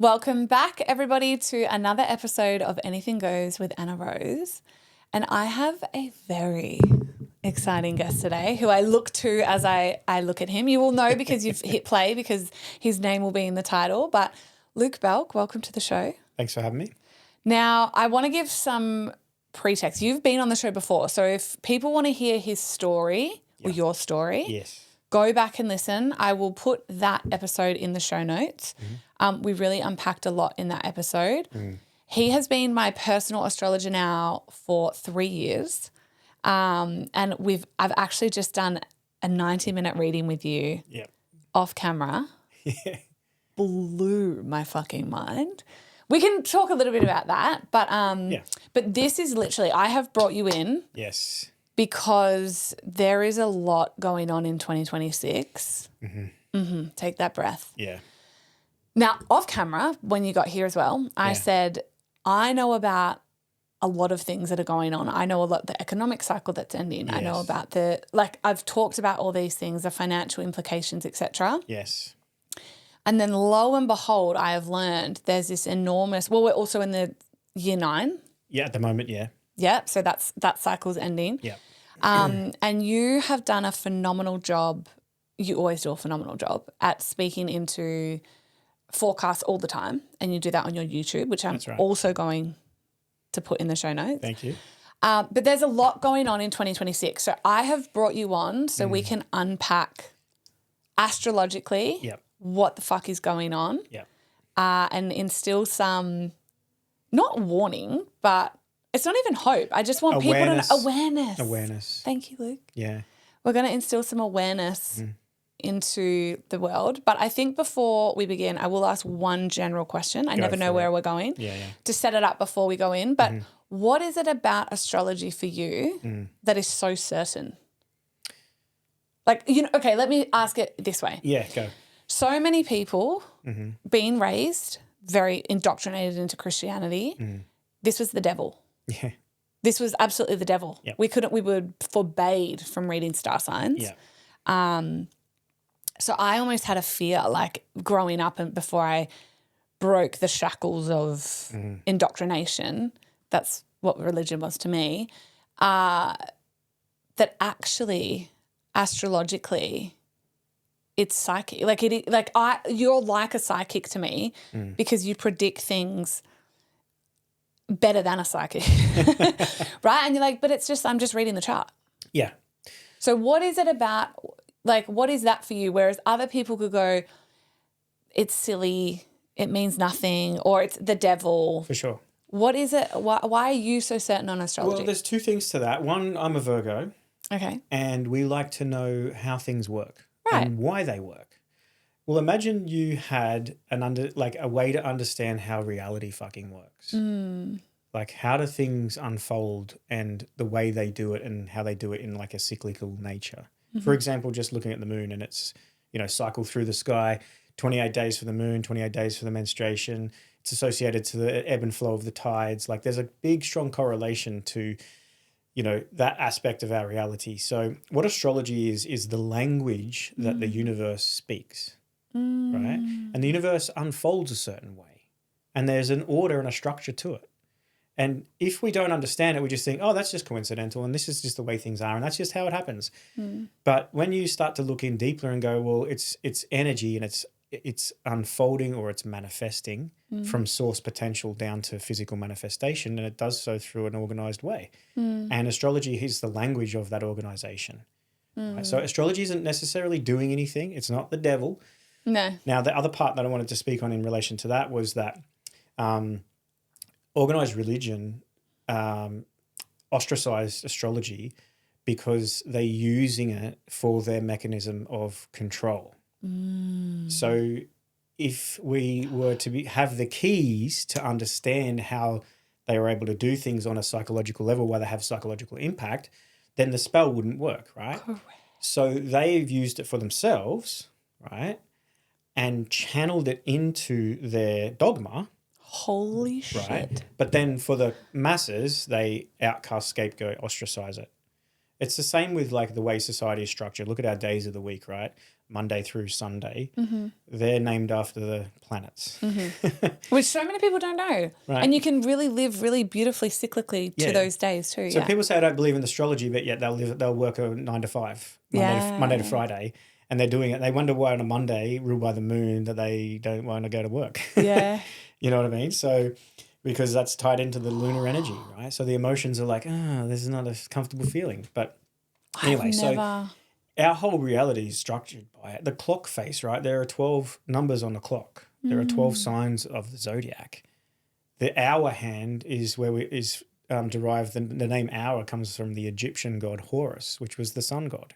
Welcome back, everybody, to another episode of Anything Goes with Anna Rose. And I have a very exciting guest today who I look to as I look at him. You will know because you've hit play because his name will be in the title. But Luke Balcke, welcome to the show. Thanks for having me. Now, I want to give some pretext. You've been on the show before. So if people want to hear his story or your story, Yes. go back and listen. I will put that episode in the show notes. We really unpacked a lot in that episode. He has been my personal astrologer now for 3 years. And I've actually just done a 90-minute reading with you off camera. Blew my fucking mind. We can talk a little bit about that, but this is literally, I have brought you in. Yes. Because there is a lot going on in 2026. Take that breath. Yeah. Now, off camera, when you got here as well, I said, I know about a lot of things that are going on. I know a lot, the economic cycle that's ending. Yes. I know about I've talked about all these things, the financial implications, etc. Yes. And then lo and behold, I have learned there's this enormous, we're also in the year 9. Yeah, at the moment, yeah. Yeah, so that cycle's ending. Yeah. And you have done a phenomenal job. You always do a phenomenal job at speaking into forecasts all the time, and you do that on your YouTube, which I'm also going to put in the show notes. Thank you. But there's a lot going on in 2026. So I have brought you on so we can unpack astrologically what the fuck is going on and instill some, not warning, but it's not even hope. I just want people to know awareness. Thank you, Luke. Yeah. We're going to instill some awareness into the world. But I think before we begin, I will ask one general question. I never know where we're going to set it up before we go in. But what is it about astrology for you that is so certain? Like, okay, let me ask it this way. Yeah, go. So many people being raised, very indoctrinated into Christianity, this was the devil. Yeah. This was absolutely the devil. Yep. We were forbade from reading star signs. Yeah. So I almost had a fear, like growing up and before I broke the shackles of indoctrination, that's what religion was to me, that actually astrologically it's psychic. You're like a psychic to me because you predict things better than a psychic, right? And you're like, but it's just, I'm just reading the chart. Yeah. So what is it about, like, what is that for you? Whereas other people could go, it's silly, it means nothing, or it's the devil. For sure. What is it? Why are you so certain on astrology? Well, there's two things to that. One, I'm a Virgo. Okay. And we like to know how things work and why they work. Well, imagine you had a way to understand how reality fucking works. Like, how do things unfold and the way they do it and how they do it in like a cyclical nature. For example, just looking at the moon and it's, cycle through the sky, 28 days for the moon, 28 days for the menstruation. It's associated to the ebb and flow of the tides. Like, there's a big, strong correlation to, that aspect of our reality. So what astrology is the language that the universe speaks, right? And the universe unfolds a certain way and there's an order and a structure to it. And if we don't understand it, we just think, oh, that's just coincidental and this is just the way things are and that's just how it happens. But when you start to look in deeper and go, well, it's energy and it's unfolding or it's manifesting from source potential down to physical manifestation, and it does so through an organized way. And astrology is the language of that organization. Right? So astrology isn't necessarily doing anything. It's not the devil. No. Now, the other part that I wanted to speak on in relation to that was that organized religion ostracized astrology because they're using it for their mechanism of control. So if we were to have the keys to understand how they were able to do things on a psychological level where they have psychological impact, then the spell wouldn't work, right? Correct. So they've used it for themselves, right? And channeled it into their dogma. Holy shit. Right? But then for the masses, they outcast, scapegoat, ostracize it. It's the same with like the way society is structured. Look at our days of the week, right? Monday through Sunday, they're named after the planets. Which so many people don't know. Right. And you can really live really beautifully cyclically to those days too. So people say I don't believe in astrology, but yet they'll work a 9 to 5, Monday to Friday. And they're doing it. They wonder why on a Monday, ruled by the moon, that they don't want to go to work. Yeah. You know what I mean? So because that's tied into the lunar energy, right? So the emotions are like, this is not a comfortable feeling. But anyway, so our whole reality is structured by it. The clock face, right? There are 12 numbers on the clock. There are 12 signs of the zodiac. The hour hand is where derived. The name hour comes from the Egyptian god Horus, which was the sun god,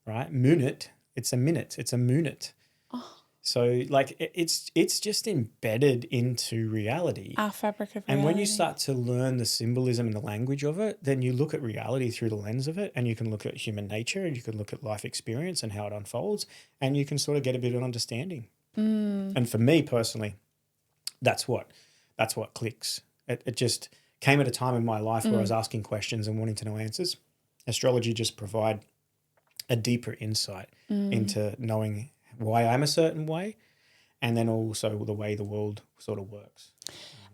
right? Munit. It's a minute. It's a moonit. Oh. So, like, it's just embedded into reality. Our fabric of reality. And when you start to learn the symbolism and the language of it, then you look at reality through the lens of it, and you can look at human nature, and you can look at life experience and how it unfolds, and you can sort of get a bit of an understanding. And for me personally, that's what clicks. It just came at a time in my life where I was asking questions and wanting to know answers. Astrology just provide a deeper insight into knowing why I'm a certain way, and then also the way the world sort of works.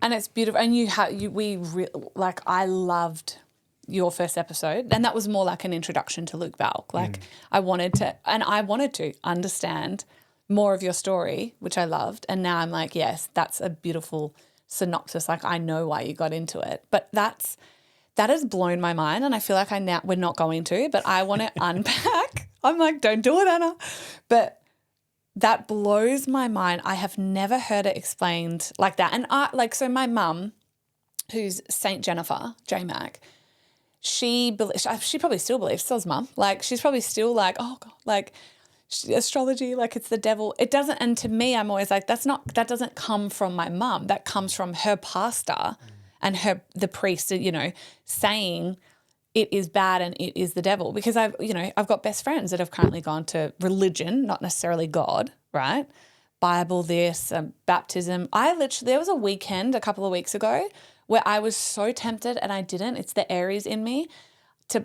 And it's beautiful. And I loved your first episode, and that was more like an introduction to Luke Balcke. Like I wanted to understand more of your story, which I loved. And now I'm like, yes, that's a beautiful synopsis. Like I know why you got into it, but that has blown my mind, and I feel like we're not going to, but I want to unpack. I'm like, don't do it, Anna. But that blows my mind. I have never heard it explained like that. And so my mum, who's Saint Jennifer, J-Mac, she probably still believes, so's mum. Like she's probably still like, oh God, like astrology, like it's the devil. It doesn't, and to me, I'm always like, that doesn't come from my mum. That comes from her pastor and the priest, saying it is bad and it is the devil. Because I've got best friends that have currently gone to religion, not necessarily God, right? Bible, this, baptism. There was a weekend a couple of weeks ago where I was so tempted and I didn't. It's the Aries in me.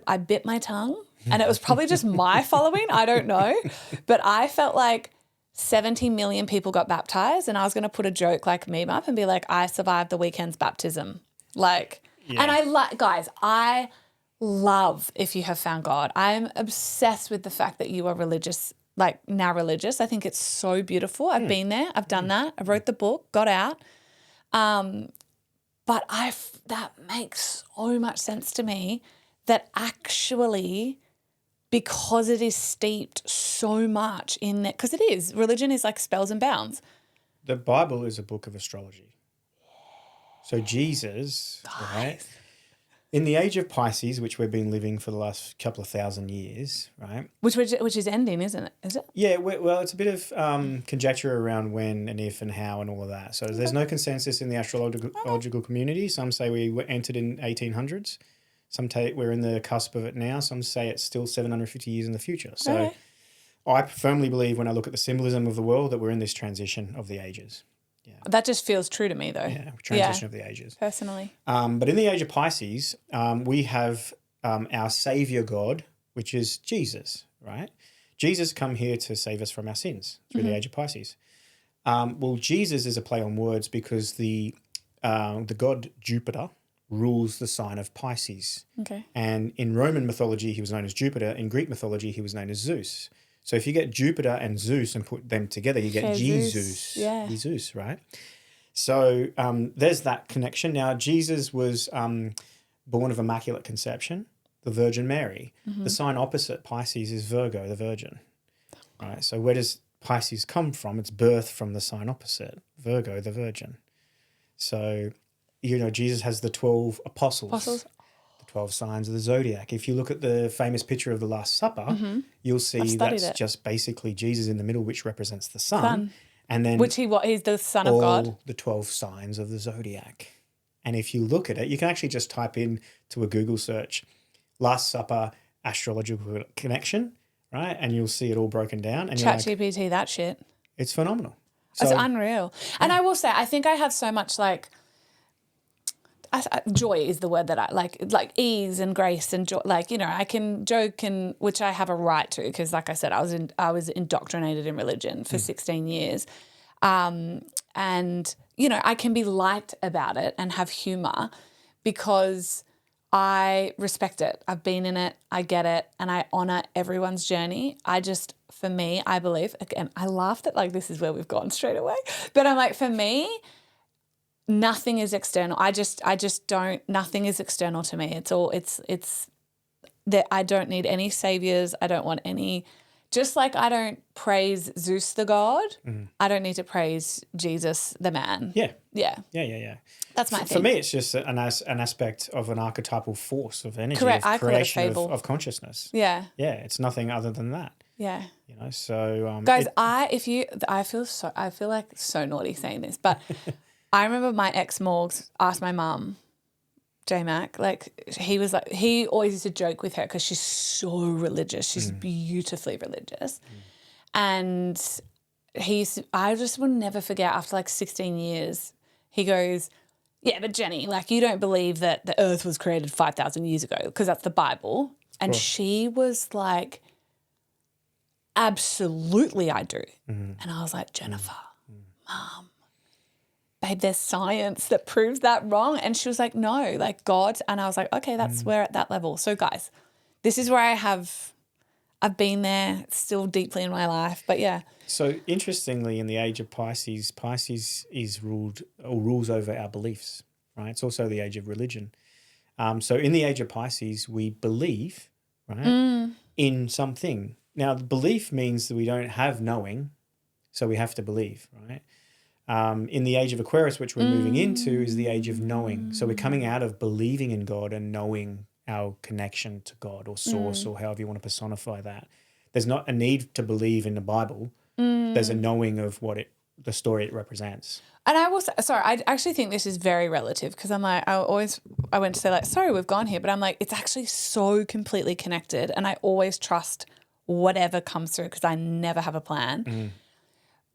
I bit my tongue, and it was probably just my following. I don't know. But I felt like 70 million people got baptized, and I was going to put a joke like meme up and be like, I survived the weekend's baptism. Like, and I love if you have found God. I'm obsessed with the fact that you are religious, like now religious. I think it's so beautiful. I've been there. I've done that. I wrote the book, got out. But that makes so much sense to me that actually, because it is steeped so much in that, because it is, religion is like spells and bounds. The Bible is a book of astrology. So Jesus, right, in the age of Pisces, which we've been living for the last couple of thousand years, right? Which is ending, isn't it? Is it? Yeah, well, it's a bit of conjecture around when and if and how and all of that. So there's no consensus in the astrological community. Some say we were entered in 1800s. Some we're in the cusp of it now. Some say it's still 750 years in the future. So I firmly believe when I look at the symbolism of the world that we're in this transition of the ages. Yeah. That just feels true to me though. Yeah, transition of the ages. Personally. But in the age of Pisces, we have our saviour God, which is Jesus, right? Jesus come here to save us from our sins through the age of Pisces. Well, Jesus is a play on words because the god Jupiter rules the sign of Pisces. Okay. And in Roman mythology, he was known as Jupiter. In Greek mythology, he was known as Zeus. So if you get Jupiter and Zeus and put them together, you get Jesus. Yeah. Jesus, right? So there's that connection. Now, Jesus was born of Immaculate Conception, the Virgin Mary. The sign opposite Pisces is Virgo, the Virgin. Right? So where does Pisces come from? It's birth from the sign opposite, Virgo, the Virgin. So, Jesus has the 12 apostles. 12 signs of the zodiac. If you look at the famous picture of the Last Supper, you'll see that's just basically Jesus in the middle, which represents the sun. And then he's the son of God. All the 12 signs of the zodiac. And if you look at it, you can actually just type in to a Google search, Last Supper, astrological connection, right? And you'll see it all broken down. And ChatGPT, that shit. It's phenomenal. It's unreal. And I will say, I think I have so much joy is the word that I like ease and grace and joy. Like, you know, I can joke, and which I have a right to, because like I said, I was indoctrinated in religion for 16 years. And, you know, I can be light about it and have humor because I respect it. I've been in it. I get it. And I honor everyone's journey. For me, I believe, again, I laugh that like this is where we've gone straight away. But I'm like, for me, nothing is external. I just don't, nothing is external to me. It's that I don't need any saviors. I don't want any, just like I don't praise Zeus the god, I don't need to praise Jesus the man. Yeah. Yeah. Yeah. That's my thing. For me, it's just an aspect of an archetypal force of energy, Correct. of creation of consciousness. Yeah. Yeah, it's nothing other than that. Yeah. You know, so guys, I feel like so naughty saying this, but I remember my ex Morgs asked my mum, J-Mac, like he always used to joke with her because she's so religious. She's beautifully religious. And I just will never forget, after like 16 years, he goes, yeah, but Jenny, like you don't believe that the earth was created 5,000 years ago because that's the Bible. And she was like, absolutely I do. And I was like, Jennifer, Mum, babe, there's science that proves that wrong. And she was like, no, like God. And I was like, okay, we're at that level. So guys, this is where I've been there. It's still deeply in my life, but yeah. So interestingly, in the age of Pisces, Pisces is rules over our beliefs, right? It's also the age of religion. So in the age of Pisces, we believe, right, in something. Now, belief means that we don't have knowing, so we have to believe, right? In the age of Aquarius, which we're moving into, is the age of knowing. So we're coming out of believing in God and knowing our connection to God or source or however you want to personify that. There's not a need to believe in the Bible. There's a knowing of the story it represents. And I actually think this is very relative because I'm like, I went to say like, sorry, we've gone here, but I'm like, it's actually so completely connected, and I always trust whatever comes through because I never have a plan.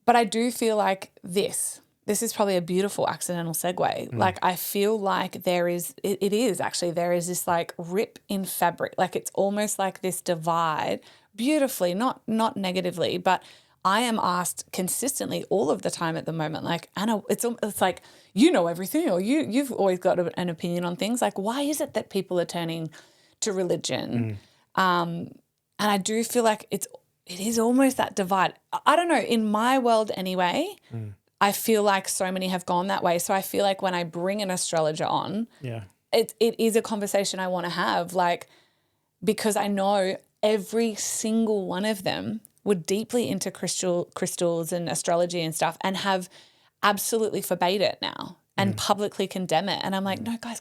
But I do feel like this is probably a beautiful accidental segue. Like I feel like there is this like rip in fabric. Like it's almost like this divide beautifully, not negatively, but I am asked consistently all of the time at the moment, like, Anna, it's like, you know everything, or you've always got an opinion on things. Like, why is it that people are turning to religion? And I do feel like it is almost that divide. I don't know, in my world anyway, I feel like so many have gone that way. So I feel like when I bring an astrologer on, it is a conversation I want to have, like, because I know every single one of them were deeply into crystals and astrology and stuff and have absolutely forbade it now and publicly condemn it. And I'm like, no, guys.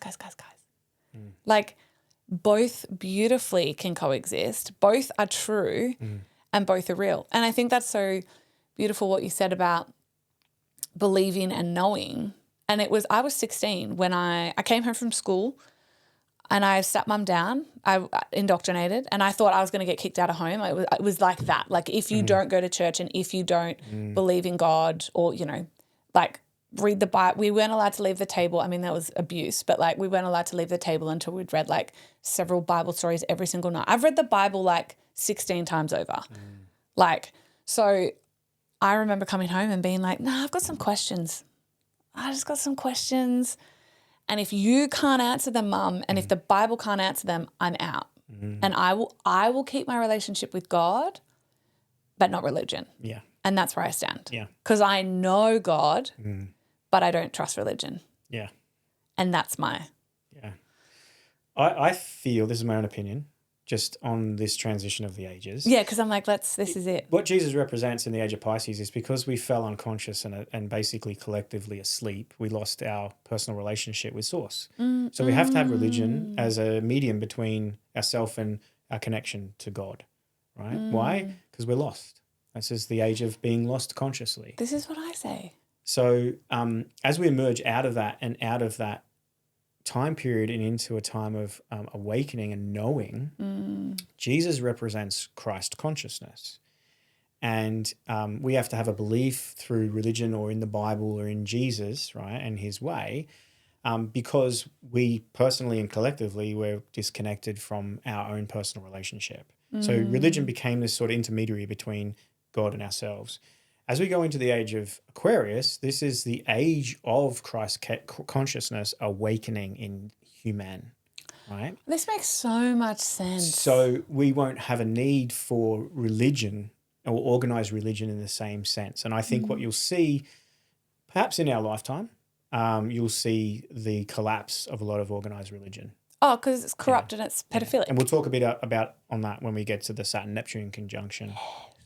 Like, both beautifully can coexist. Both are true and both are real. And I think that's so beautiful what you said about believing and knowing. And I was 16 when I came home from school and I sat mum down, I indoctrinated, and I thought I was going to get kicked out of home. It was like that. Like, if you don't go to church and if you don't believe in God or, you know, like, read the Bible, we weren't allowed to leave the table. I mean, that was abuse, but like we weren't allowed to leave the table until we'd read like several Bible stories every single night. I've read the Bible like 16 times over. Like, so I remember coming home and being like, nah, I've got some questions. I just got some questions. And if you can't answer them, Mum, and if the Bible can't answer them, I'm out. And I will keep my relationship with God, but not religion. Yeah. And that's where I stand. Yeah. Because I know God, but I don't trust religion. Yeah. And that's I feel, this is my own opinion, just on this transition of the ages. Yeah, because I'm like, this is it. What Jesus represents in the age of Pisces is because we fell unconscious and basically collectively asleep, we lost our personal relationship with Source. So we have to have religion as a medium between ourselves and our connection to God, right? Why? Because we're lost. This is the age of being lost consciously. This is what I say. So as we emerge out of that and out of that time period and into a time of awakening and knowing, Jesus represents Christ consciousness. And we have to have a belief through religion or in the Bible or in Jesus, right, and his way, because we personally and collectively were disconnected from our own personal relationship. So religion became this sort of intermediary between God and ourselves. As we go into the age of Aquarius, this is the age of Christ consciousness awakening in human, right? This makes so much sense. So we won't have a need for religion or organized religion in the same sense. And I think what you'll see, perhaps in our lifetime, you'll see the collapse of a lot of organized religion. Oh, because it's corrupt and it's pedophilic. And we'll talk a bit about on that when we get to the Saturn-Neptune conjunction,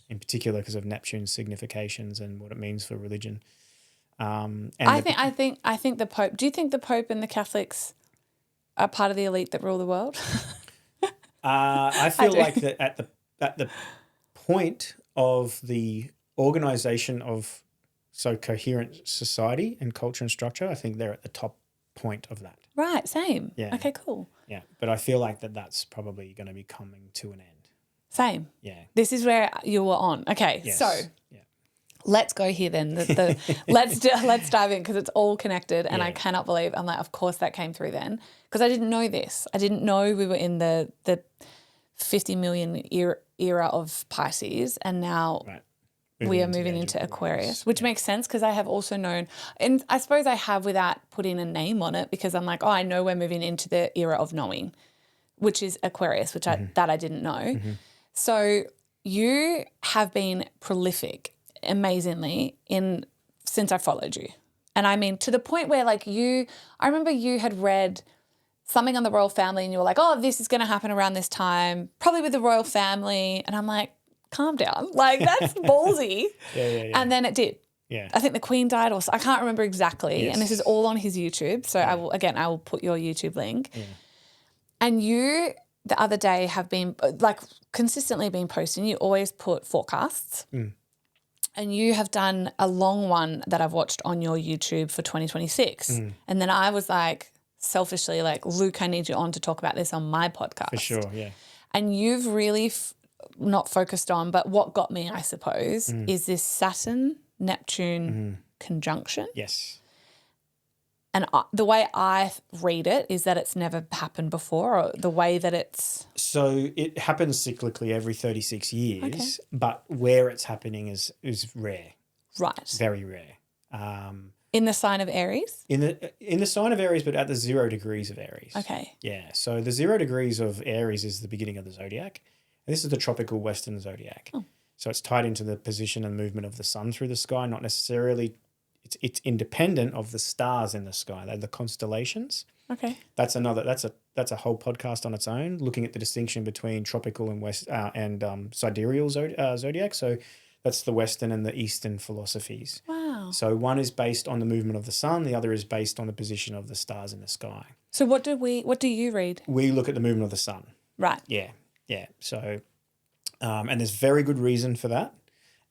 in particular because of Neptune's significations and what it means for religion. I think the Pope. Do you think the Pope and the Catholics are part of the elite that rule the world? I feel like that at the point of the organization of coherent society and culture and structure, I think they're at the top point of that. Right, same. Yeah. Okay, cool. Yeah, but I feel like that's probably going to be coming to an end. Same. Yeah. This is where you were on. Okay, Yes. so let's go here then. Let's dive in because it's all connected, and I cannot believe I'm like, of course that came through then because I didn't know this. I didn't know we were in the 50 million era of Pisces, and now we are moving into Aquarius, which makes sense because I have also known, and I suppose I have without putting a name on it because I'm like, oh, I know we're moving into the era of knowing, which is Aquarius, which I didn't know. So you have been prolific amazingly since I followed you. And I mean, to the point where I remember you had read something on the royal family and you were like, oh, this is going to happen around this time, probably with the royal family. And I'm like, calm down. That's ballsy. Yeah. And then it did. Yeah. I think the Queen died I can't remember exactly. Yes. And this is all on his YouTube. So I will put your YouTube link. Yeah. And you the other day have been consistently been posting. You always put forecasts. And you have done a long one that I've watched on your YouTube for 2026. And then I was selfishly Luke, I need you on to talk about this on my podcast. For sure, yeah. And you've really not focused on, but what got me, I suppose, is this Saturn-Neptune conjunction. Yes. And the way I read it is that it's never happened before, or the way that it's... So it happens cyclically every 36 years, but where it's happening is rare. Right. Very rare. In the sign of Aries? In the sign of Aries, but at the 0 degrees of Aries. Okay. Yeah. So the 0 degrees of Aries is the beginning of the zodiac. And this is the tropical Western zodiac. Oh. So it's tied into the position and movement of the sun through the sky, not necessarily... It's independent of the stars in the sky. They're the constellations. Okay. That's a whole podcast on its own, looking at the distinction between tropical and sidereal zodiac. So that's the Western and the Eastern philosophies. Wow. So one is based on the movement of the sun, the other is based on the position of the stars in the sky. So what do you read? We look at the movement of the sun. Right. Yeah. So, and there's very good reason for that.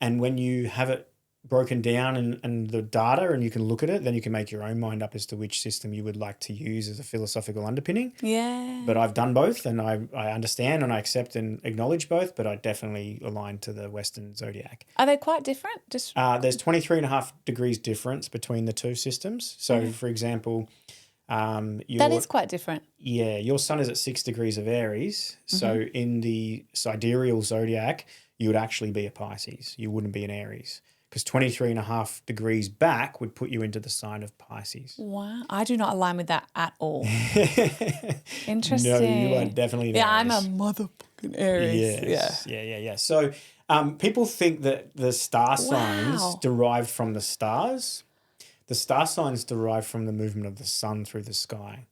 And when you have it broken down and the data and you can look at it, then you can make your own mind up as to which system you would like to use as a philosophical underpinning. Yeah. But I've done both and I understand and I accept and acknowledge both, but I definitely align to the Western zodiac. Are they quite different? There's 23.5 degrees difference between the two systems. So, for example... that is quite different. Yeah, your sun is at 6 degrees of Aries. So in the sidereal zodiac, you would actually be a Pisces. You wouldn't be an Aries. Because 23.5 degrees back would put you into the sign of Pisces. Wow. I do not align with that at all. Interesting. No, you are definitely an Aries. I'm a motherfucking Aries. Yes. Yeah. So people think that the star signs derive from the stars. The star signs derive from the movement of the sun through the sky.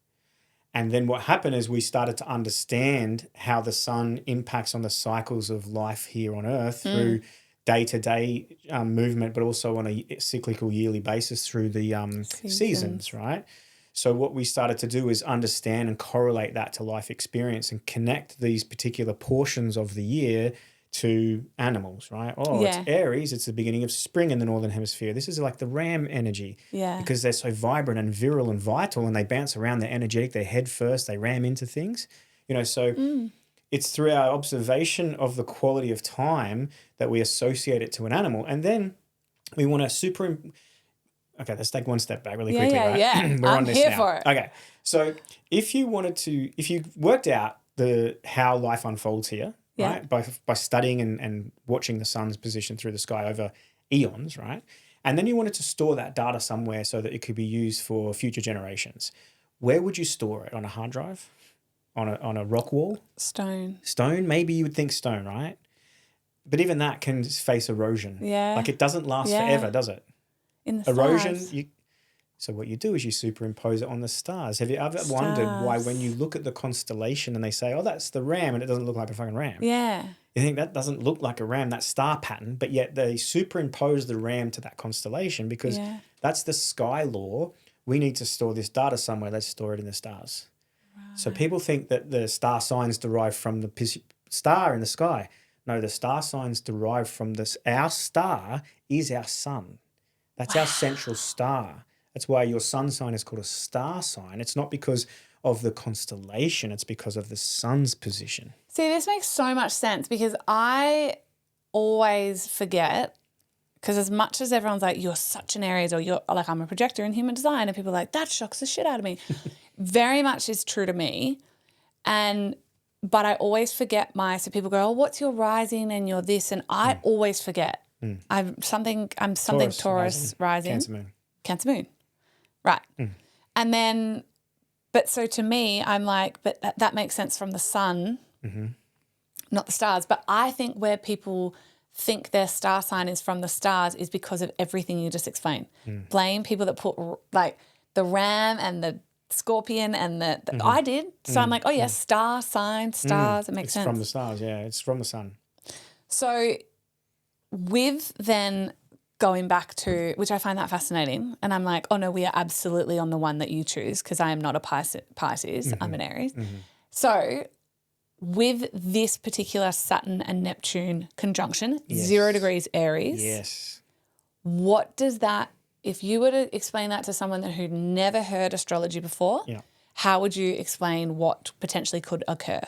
And then what happened is we started to understand how the sun impacts on the cycles of life here on Earth through day-to-day movement, but also on a cyclical yearly basis through the seasons, right? So what we started to do is understand and correlate that to life experience and connect these particular portions of the year to animals, right? It's Aries, it's the beginning of spring in the Northern Hemisphere. This is like the ram energy because they're so vibrant and virile and vital and they bounce around, they're energetic, they're head first, they ram into things, it's through our observation of the quality of time that we associate it to an animal. And then we want to Okay, let's take one step back really Yeah, quickly, yeah, right? yeah. We're I'm on this here now. for it. Okay, so if you worked out how life unfolds here, Yeah. right, by studying and watching the sun's position through the sky over eons, right, and then you wanted to store that data somewhere so that it could be used for future generations, where would you store it? On a hard drive? On a rock wall? Stone. Stone? Maybe you would think stone, right? But even that can face erosion. Yeah. Like it doesn't last Yeah. forever, does it? In the Erosion, stars. so what you do is you superimpose it on the stars. Have you ever wondered why when you look at the constellation and they say, oh, that's the ram, and it doesn't look like a fucking ram? Yeah. You think that doesn't look like a ram, that star pattern, but yet they superimpose the ram to that constellation because that's the sky law. We need to store this data somewhere. Let's store it in the stars. Right. So people think that the star signs derive from the star in the sky. No, the star signs derive from this. Our star is our sun. That's our central star. That's why your sun sign is called a star sign. It's not because of the constellation. It's because of the sun's position. See, this makes so much sense because I always forget, because as much as everyone's like, you're such an Aries, or you're like, I'm a projector in human design, and people are like, that shocks the shit out of me. Very much is true to me. But I always forget so people go, oh, what's your rising and your this? And I always forget. I'm something Taurus rising. Cancer moon. Right. And then, but so to me, I'm like, but that makes sense from the sun, not the stars. But I think where people think their star sign is from the stars is because of everything you just explained. Blame people that put like the ram and the scorpion and the I did. So I'm like, oh, yes, star sign, stars. It makes sense. It's from the stars, yeah. It's from the sun. So with then going back to, which I find that fascinating, and I'm like, oh, no, we are absolutely on the one that you choose because I am not a Pisces. I'm an Aries. So with this particular Saturn and Neptune conjunction, 0 degrees Aries. Yes. What does that, if you were to explain that to someone who'd never heard astrology before, how would you explain what potentially could occur?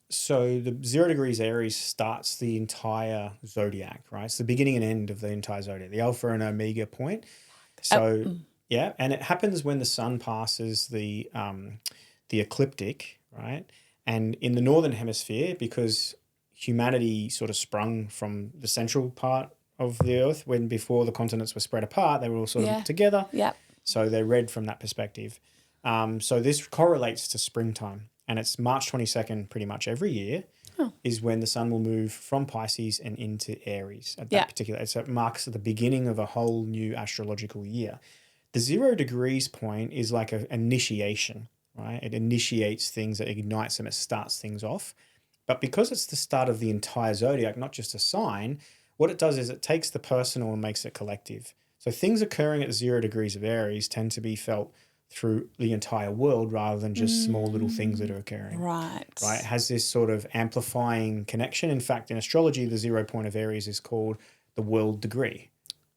So the 0 degrees Aries starts the entire zodiac, right? It's the beginning and end of the entire zodiac, the alpha and omega point. So and it happens when the sun passes the ecliptic, right? And in the northern hemisphere, because humanity sort of sprung from the central part of the earth, when before the continents were spread apart, they were all sort of together. Yeah. So they're read from that perspective. So this correlates to springtime. And it's March 22nd pretty much every year is when the sun will move from Pisces and into Aries at that particular. So it marks the beginning of a whole new astrological year. The 0 degrees point is like an initiation, right? It initiates things, it ignites them, it starts things off. But because it's the start of the entire zodiac, not just a sign, what it does is it takes the personal and makes it collective. So things occurring at 0 degrees of Aries tend to be felt through the entire world rather than just small little things that are occurring. Right. It has this sort of amplifying connection. In fact, in astrology, the 0 point of Aries is called the world degree,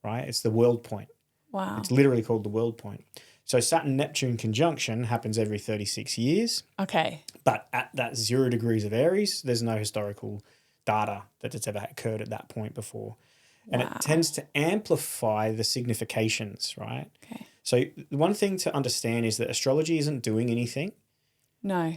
right? It's the world point. Wow. It's literally called the world point. So Saturn-Neptune conjunction happens every 36 years. Okay. But at that 0 degrees of Aries, there's no historical data that it's ever occurred at that point before. And it tends to amplify the significations, right? Okay. So the one thing to understand is that astrology isn't doing anything. No.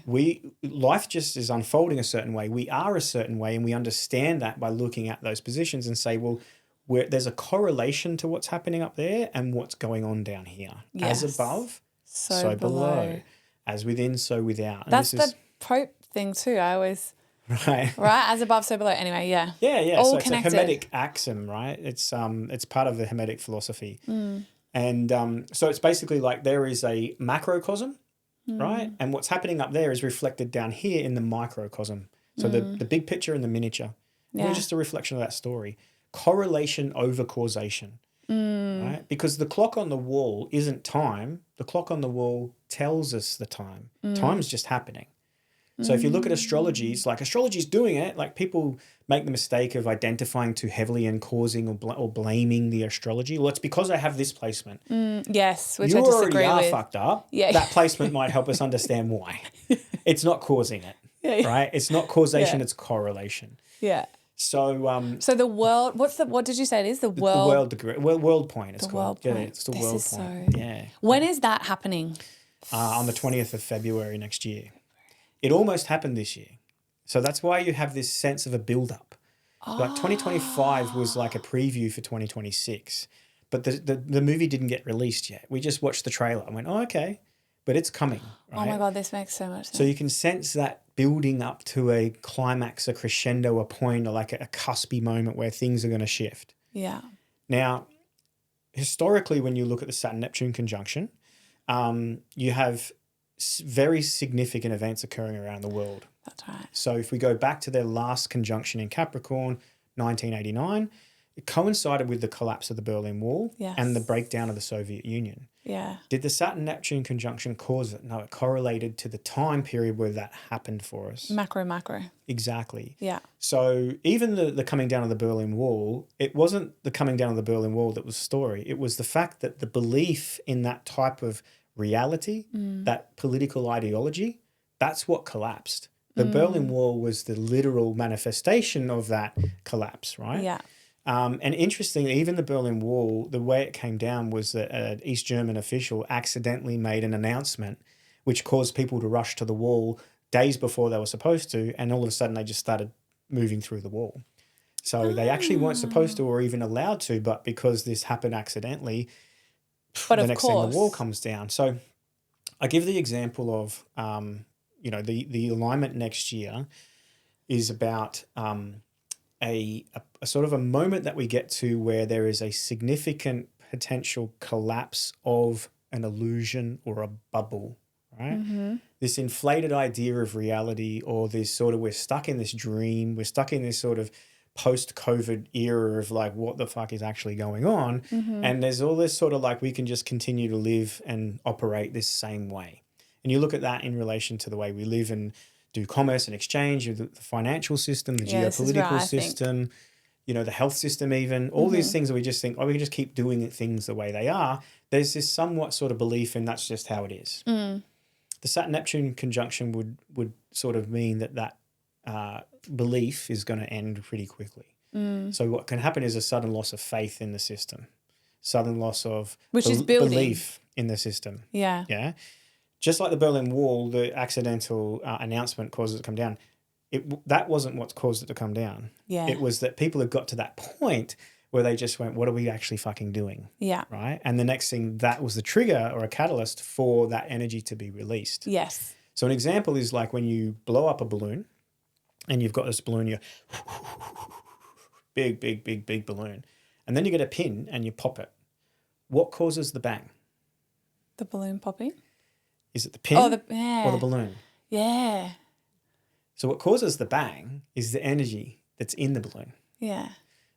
Life just is unfolding a certain way. We are a certain way, and we understand that by looking at those positions and say, well, there's a correlation to what's happening up there and what's going on down here. Yes. As above, so below. As within, so without. And that's the Pope thing too. I always... Right. As above, so below. Anyway, yeah. Yeah. All so connected. It's a Hermetic axiom, right? It's part of the Hermetic philosophy. And so it's basically like there is a macrocosm, right? And what's happening up there is reflected down here in the microcosm. So the big picture and the miniature. Yeah. We're just a reflection of that story. Correlation over causation, right? Because the clock on the wall isn't time. The clock on the wall tells us the time. Time's just happening. So if you look at astrology, it's like astrology's doing it. Like people make the mistake of identifying too heavily and causing or blaming the astrology. Well, it's because I have this placement. Yes, which you I disagree already with. are fucked up. Yeah. That placement might help us understand why. It's not causing it, right? It's not causation, it's correlation. Yeah. So So the world, what did you say it is? The world. The world degree, world point. It's The called. world point. Yeah, it's the This world is point. so. Yeah. When is that happening? On the 20th of February next year. It almost happened this year. So that's why you have this sense of a build-up. Like 2025 was like a preview for 2026. But the movie didn't get released yet. We just watched the trailer and went, oh, okay. But it's coming, right? Oh my God, this makes so much sense. So you can sense that building up to a climax, a crescendo, a point, or like a cuspy moment where things are going to shift. Yeah. Now, historically, when you look at the Saturn-Neptune conjunction, you have very significant events occurring around the world. That's right. So if we go back to their last conjunction in Capricorn, 1989, it coincided with the collapse of the Berlin Wall and the breakdown of the Soviet Union. Yeah. Did the Saturn-Neptune conjunction cause it? No, it correlated to the time period where that happened for us. Macro. Exactly. Yeah. So even the coming down of the Berlin Wall, it wasn't the coming down of the Berlin Wall that was the story. It was the fact that the belief in that type of reality, that political ideology, that's what collapsed. The Berlin Wall was the literal manifestation of that collapse, right? Yeah. And interestingly, even the Berlin Wall, the way it came down was that an East German official accidentally made an announcement which caused people to rush to the wall days before they were supposed to, and all of a sudden they just started moving through the wall. So they actually weren't supposed to or even allowed to, but because this happened accidentally, the next thing the wall comes down. So I give the example of, the alignment next year is about a sort of a moment that we get to where there is a significant potential collapse of an illusion or a bubble, right? Mm-hmm. This inflated idea of reality, or this sort of, we're stuck in this dream, we're stuck in this sort of post-COVID era of like, what the fuck is actually going on? Mm-hmm. And there's all this sort of like, we can just continue to live and operate this same way. And you look at that in relation to the way we live and do commerce and exchange, the financial system, the geopolitical system, the health system even, all these things that we just think, we can just keep doing things the way they are. There's this somewhat sort of belief in that's just how it is. Mm. The Saturn-Neptune conjunction would sort of mean that belief is going to end pretty quickly. Mm. So what can happen is a sudden loss of faith in the system, sudden loss of belief in the system. Yeah. Yeah. Just like the Berlin Wall, the accidental announcement caused it to come down. That wasn't what caused it to come down. Yeah. It was that people had got to that point where they just went, what are we actually fucking doing? Yeah. Right? And the next thing, that was the trigger or a catalyst for that energy to be released. Yes. So an example is like when you blow up a balloon and you've got this balloon, you're big balloon. And then you get a pin and you pop it. What causes the bang? The balloon popping? Is it the pin or the balloon? Yeah. So what causes the bang is the energy that's in the balloon. Yeah.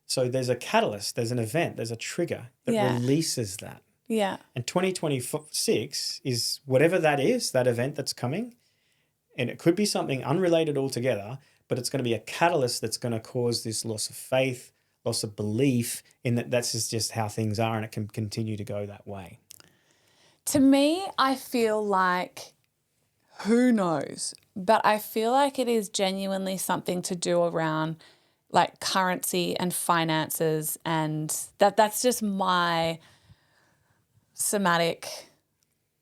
So there's a catalyst, there's an event, there's a trigger that releases that. Yeah. And 2026 is whatever that is, that event that's coming. And it could be something unrelated altogether, but it's going to be a catalyst that's going to cause this loss of faith, loss of belief in that that's just how things are, and it can continue to go that way. To me, I feel like, who knows, but I feel like it is genuinely something to do around like currency and finances, and that's just my somatic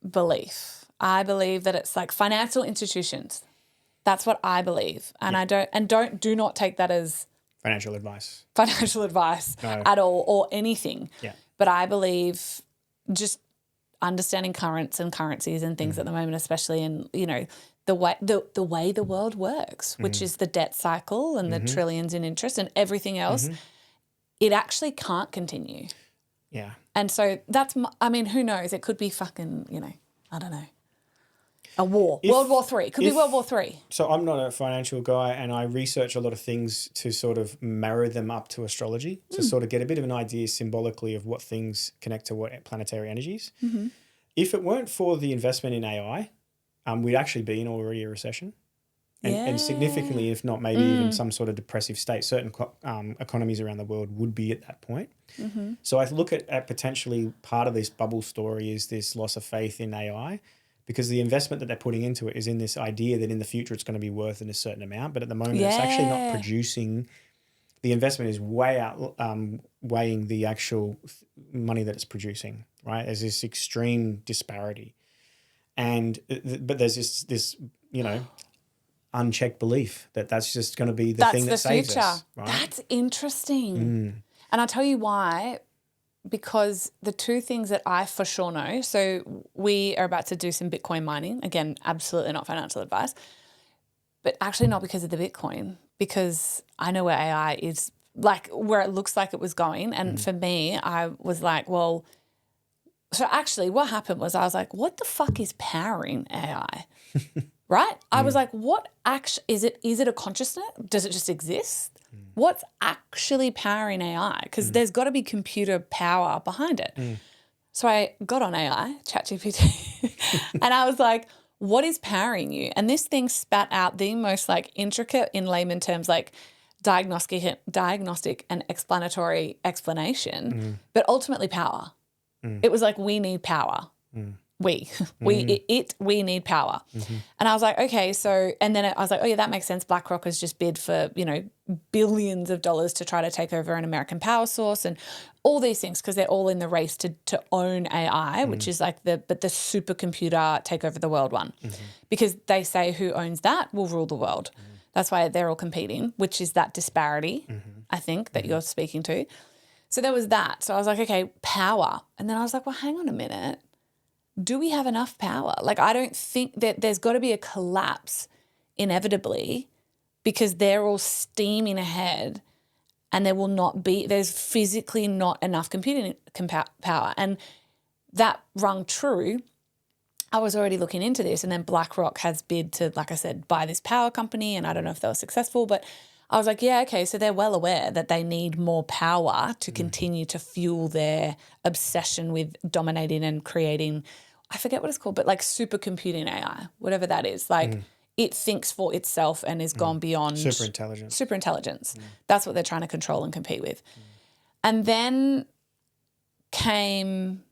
belief. I believe that it's like financial institutions. That's what I believe. And do not take that as financial advice at all or anything. Yeah. But I believe just understanding currents and currencies and things at the moment, especially in, the way the world works, which is the debt cycle and the trillions in interest and everything else, it actually can't continue. Yeah. And so who knows? It could be fucking, I don't know, a war, World War III. It could be World War III. So I'm not a financial guy, and I research a lot of things to sort of marry them up to astrology to sort of get a bit of an idea symbolically of what things connect to what planetary energies. Mm-hmm. If it weren't for the investment in AI, we'd actually be in already a recession. And significantly, if not maybe even some sort of depressive state, certain economies around the world would be at that point. Mm-hmm. So I look at potentially part of this bubble story is this loss of faith in AI, because the investment that they're putting into it is in this idea that in the future it's going to be worth in a certain amount, but at the moment it's actually not producing the investment is way out weighing the actual money that it's producing, right? There's this extreme disparity. And but there's this unchecked belief that that's just going to be the thing that saves us. Right? That's interesting. And I'll tell you why. Because the two things that I for sure know, so we are about to do some Bitcoin mining. Again, absolutely not financial advice, but actually not because of the Bitcoin, because I know where AI is, like where it looks like it was going. And for me, I was like, well, so actually what happened was I was like, what the fuck is powering AI? Right? I was like, what actually, is it a consciousness? Does it just exist? What's actually powering AI? Because there's got to be computer power behind it. So I got on AI, ChatGPT, and I was like, what is powering you? And this thing spat out the most like intricate, in layman terms, like diagnostic and explanatory explanation, but ultimately power. It was like, we need power. We need power. And I was like, okay, so, and then I was like, oh yeah, that makes sense. BlackRock has just bid for, billions of dollars to try to take over an American power source and all these things, because they're all in the race to own AI, which is like the supercomputer take over the world one, because they say who owns that will rule the world. That's why they're all competing, which is that disparity, I think, that you're speaking to. So there was that. So I was like, okay, power. And then I was like, well, hang on a minute. Do we have enough power? Like, I don't think that there's got to be a collapse inevitably, because they're all steaming ahead and there's physically not enough computing power. And that rung true. I was already looking into this, and then BlackRock has bid to, like I said, buy this power company, and I don't know if they were successful, but I was like, yeah, okay, so they're well aware that they need more power to continue to fuel their obsession with dominating and creating, I forget what it's called, but like supercomputing AI, whatever that is. Like it thinks for itself and is gone beyond. Superintelligence. That's what they're trying to control and compete with. And then came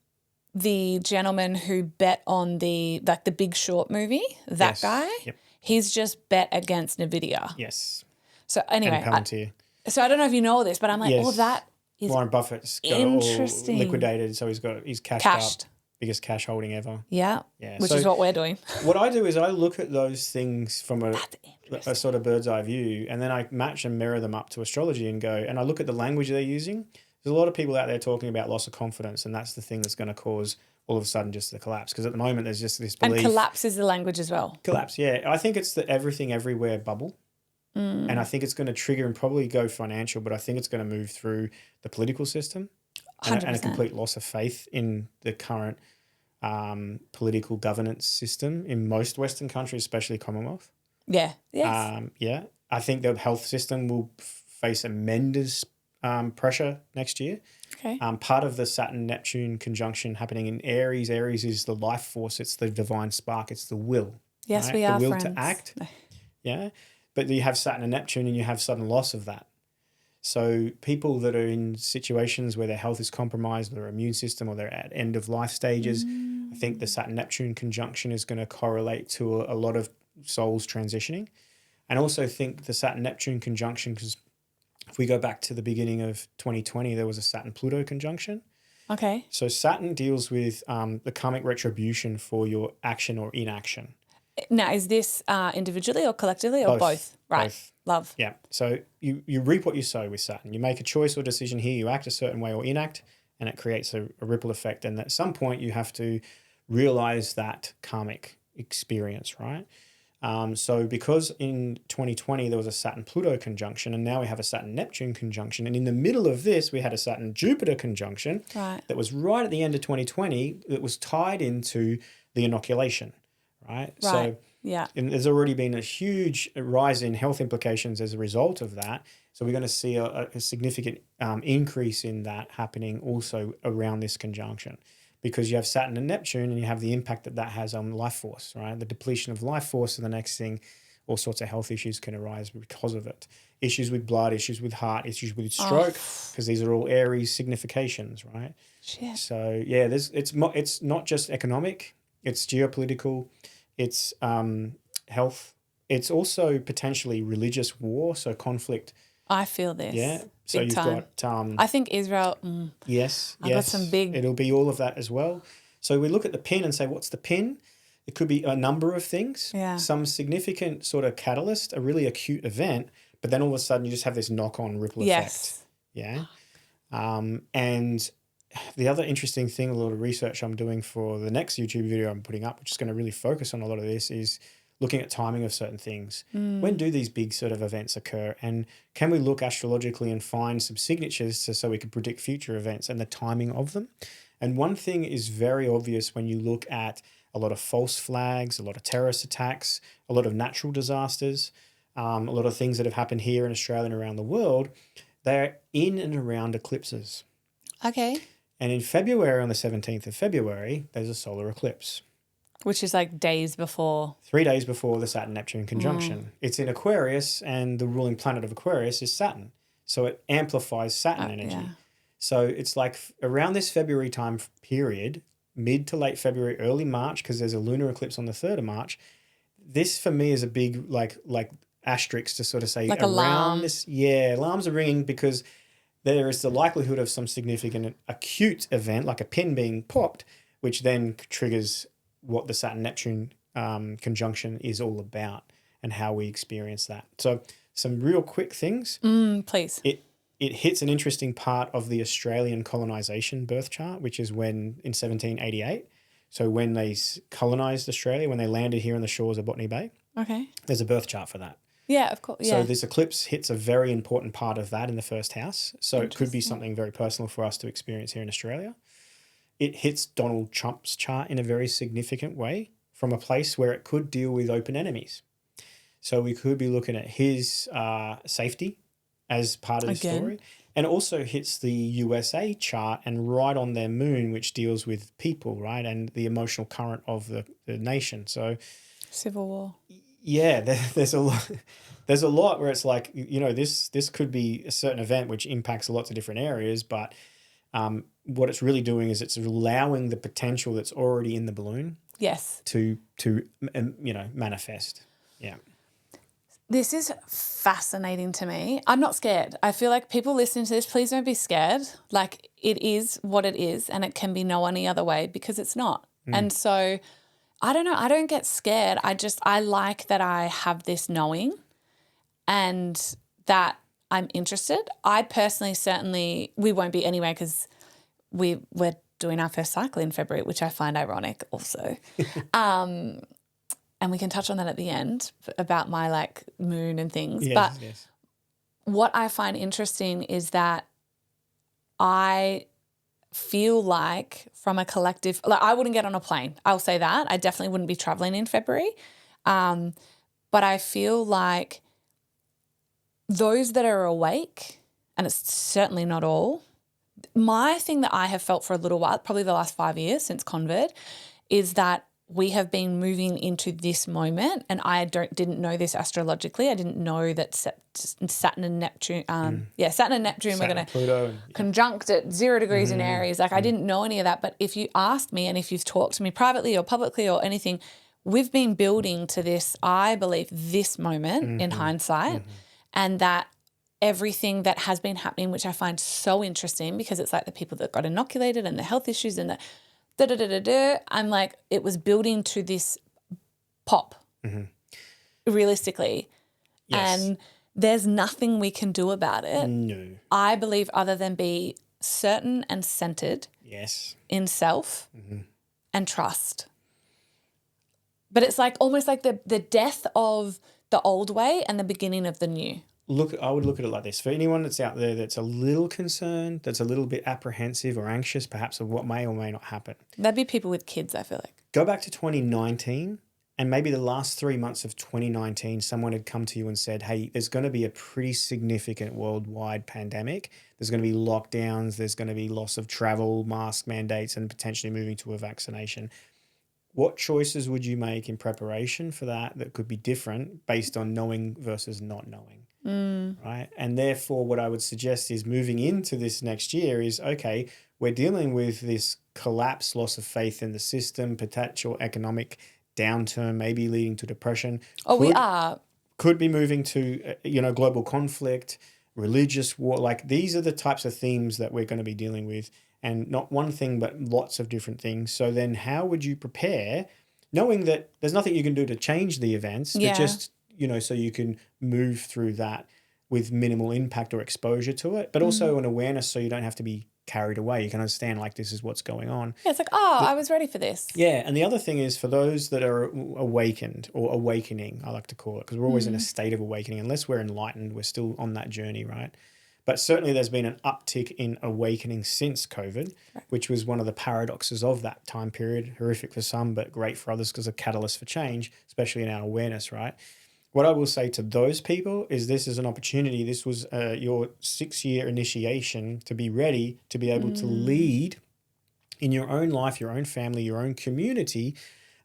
the gentleman who bet on the Big Short movie, that guy. Yep. He's just bet against NVIDIA. Yes. So anyway, so I don't know if you know all this, but I'm like, oh, that is Warren Buffett's got interesting. All liquidated, so he's cashed up, biggest cash holding ever. Yeah, which is what we're doing. What I do is I look at those things from a sort of bird's eye view, and then I match and mirror them up to astrology and go, and I look at the language they're using. There's a lot of people out there talking about loss of confidence, and that's the thing that's going to cause all of a sudden just the collapse. Because at the moment there's just this belief. And collapse is the language as well. Collapse, yeah. I think it's the everything everywhere bubble. And I think it's going to trigger and probably go financial, but I think it's going to move through the political system and a complete loss of faith in the current political governance system in most Western countries, especially Commonwealth. Yeah. Yes. I think the health system will face tremendous pressure next year. Okay. Part of the Saturn-Neptune conjunction happening in Aries. Aries is the life force. It's the divine spark. It's the will. Yes, right? we are the will friends. to act. Yeah. But you have Saturn and Neptune and you have sudden loss of that. So people that are in situations where their health is compromised, their immune system, or they're at end of life stages, I think the Saturn-Neptune conjunction is going to correlate to a lot of souls transitioning. And also think the Saturn-Neptune conjunction, because if we go back to the beginning of 2020, there was a Saturn-Pluto conjunction. Okay. So Saturn deals with the karmic retribution for your action or inaction. Now, is this individually or collectively or both? Right. Both. Love. Yeah. So you reap what you sow with Saturn. You make a choice or decision here, you act a certain way or inact, and it creates a ripple effect. And at some point you have to realize that karmic experience, right? So because in 2020 there was a Saturn-Pluto conjunction, and now we have a Saturn-Neptune conjunction, and in the middle of this we had a Saturn-Jupiter conjunction that was right at the end of 2020 that was tied into the inoculation. Right. So and there's already been a huge rise in health implications as a result of that. So we're going to see a significant increase in that happening also around this conjunction, because you have Saturn and Neptune and you have the impact that has on life force, right? The depletion of life force, and the next thing, all sorts of health issues can arise because of it. Issues with blood, issues with heart, issues with stroke, because these are all Aries significations, right? Shit. So yeah, it's not just economic. It's geopolitical, it's health. It's also potentially religious war, so conflict I feel this. Yeah. So big you've time. got I think Israel. yes. I've got some big. It'll be all of that as well. So we look at the pin and say, what's the pin? It could be a number of things. Yeah. Some significant sort of catalyst, a really acute event, but then all of a sudden you just have this knock-on ripple effect. Yeah. And the other interesting thing, a lot of research I'm doing for the next YouTube video I'm putting up, which is going to really focus on a lot of this, is looking at timing of certain things. When do these big sort of events occur? And can we look astrologically and find some signatures so we can predict future events and the timing of them? And one thing is very obvious when you look at a lot of false flags, a lot of terrorist attacks, a lot of natural disasters, a lot of things that have happened here in Australia and around the world, they're in and around eclipses. Okay. And in February, on the 17th of February, there's a solar eclipse. Which is like days before. 3 days before the Saturn-Neptune conjunction. It's in Aquarius, and the ruling planet of Aquarius is Saturn. So it amplifies Saturn energy. Yeah. So it's like around this February time period, mid to late February, early March, because there's a lunar eclipse on the 3rd of March. This for me is a big like asterisk to sort of say like around alarm. this. Yeah, alarms are ringing because there is the likelihood of some significant acute event, like a pin being popped, which then triggers what the Saturn-Neptune conjunction is all about and how we experience that. So some real quick things. Please. It hits an interesting part of the Australian colonisation birth chart, which is when in 1788. So when they colonised Australia, when they landed here on the shores of Botany Bay. Okay. There's a birth chart for that. Yeah, of course. So Yeah. this eclipse hits a very important part of that in the first house. So it could be something very personal for us to experience here in Australia. It hits Donald Trump's chart in a very significant way from a place where it could deal with open enemies. So we could be looking at his safety as part of the story. And also hits the USA chart and right on their moon, which deals with people, right? And the emotional current of the nation. So Civil War. Yeah, there's a lot. There's a lot where it's like, you know, this could be a certain event which impacts lots of different areas, but what it's really doing is it's allowing the potential that's already in the balloon. Yes. To manifest. Yeah. This is fascinating to me. I'm not scared. I feel like people listening to this, please don't be scared. Like, it is what it is, and it can be no any other way because it's not. And so I don't know. I don't get scared. I like that I have this knowing and that I'm interested. I personally certainly, we won't be anyway because we're doing our first cycle in February, which I find ironic also. And we can touch on that at the end about my like moon and things. Yes, but yes. What I find interesting is that I feel like from a collective, like I wouldn't get on a plane. I'll say that. I definitely wouldn't be traveling in February. But I feel like those that are awake, and it's certainly not all, my thing that I have felt for a little while, probably the last 5 years since Convert, is that we have been moving into this moment, and I didn't know this astrologically. I didn't know that Saturn and Neptune, Saturn and Neptune were going to conjunct at 0 degrees in Aries. Like I didn't know any of that, but if you asked me and if you've talked to me privately or publicly or anything, we've been building to this, I believe, this moment in hindsight, and that everything that has been happening, which I find so interesting because it's like the people that got inoculated and the health issues and the I'm like, it was building to this pop, realistically. Yes. And there's nothing we can do about it. No. I believe other than be certain and centered in self and trust. But it's like almost like the death of the old way and the beginning of the new. I would look at it like this. For anyone that's out there that's a little concerned, that's a little bit apprehensive or anxious perhaps of what may or may not happen. That'd be people with kids, I feel like. Go back to 2019 and maybe the last 3 months of 2019, someone had come to you and said, hey, there's going to be a pretty significant worldwide pandemic. There's going to be lockdowns. There's going to be loss of travel, mask mandates, and potentially moving to a vaccination. What choices would you make in preparation for that could be different based on knowing versus not knowing? Right. And therefore, what I would suggest is moving into this next year is, okay, we're dealing with this collapse, loss of faith in the system, potential economic downturn, maybe leading to depression. We are. Could be moving to, global conflict, religious war. Like these are the types of themes that we're going to be dealing with, and not one thing, but lots of different things. So then how would you prepare, knowing that there's nothing you can do to change the events, but just, so you can move through that with minimal impact or exposure to it, but also an awareness so you don't have to be carried away. You can understand like this is what's going on. Yeah, it's like, I was ready for this. Yeah, and the other thing is for those that are awakened or awakening, I like to call it, because we're always in a state of awakening. Unless we're enlightened, we're still on that journey, right? But certainly there's been an uptick in awakening since COVID, which was one of the paradoxes of that time period. Horrific for some, but great for others because a catalyst for change, especially in our awareness, right? What I will say to those people is this is an opportunity. This was your 6-year initiation to be ready to be able to lead in your own life, your own family, your own community,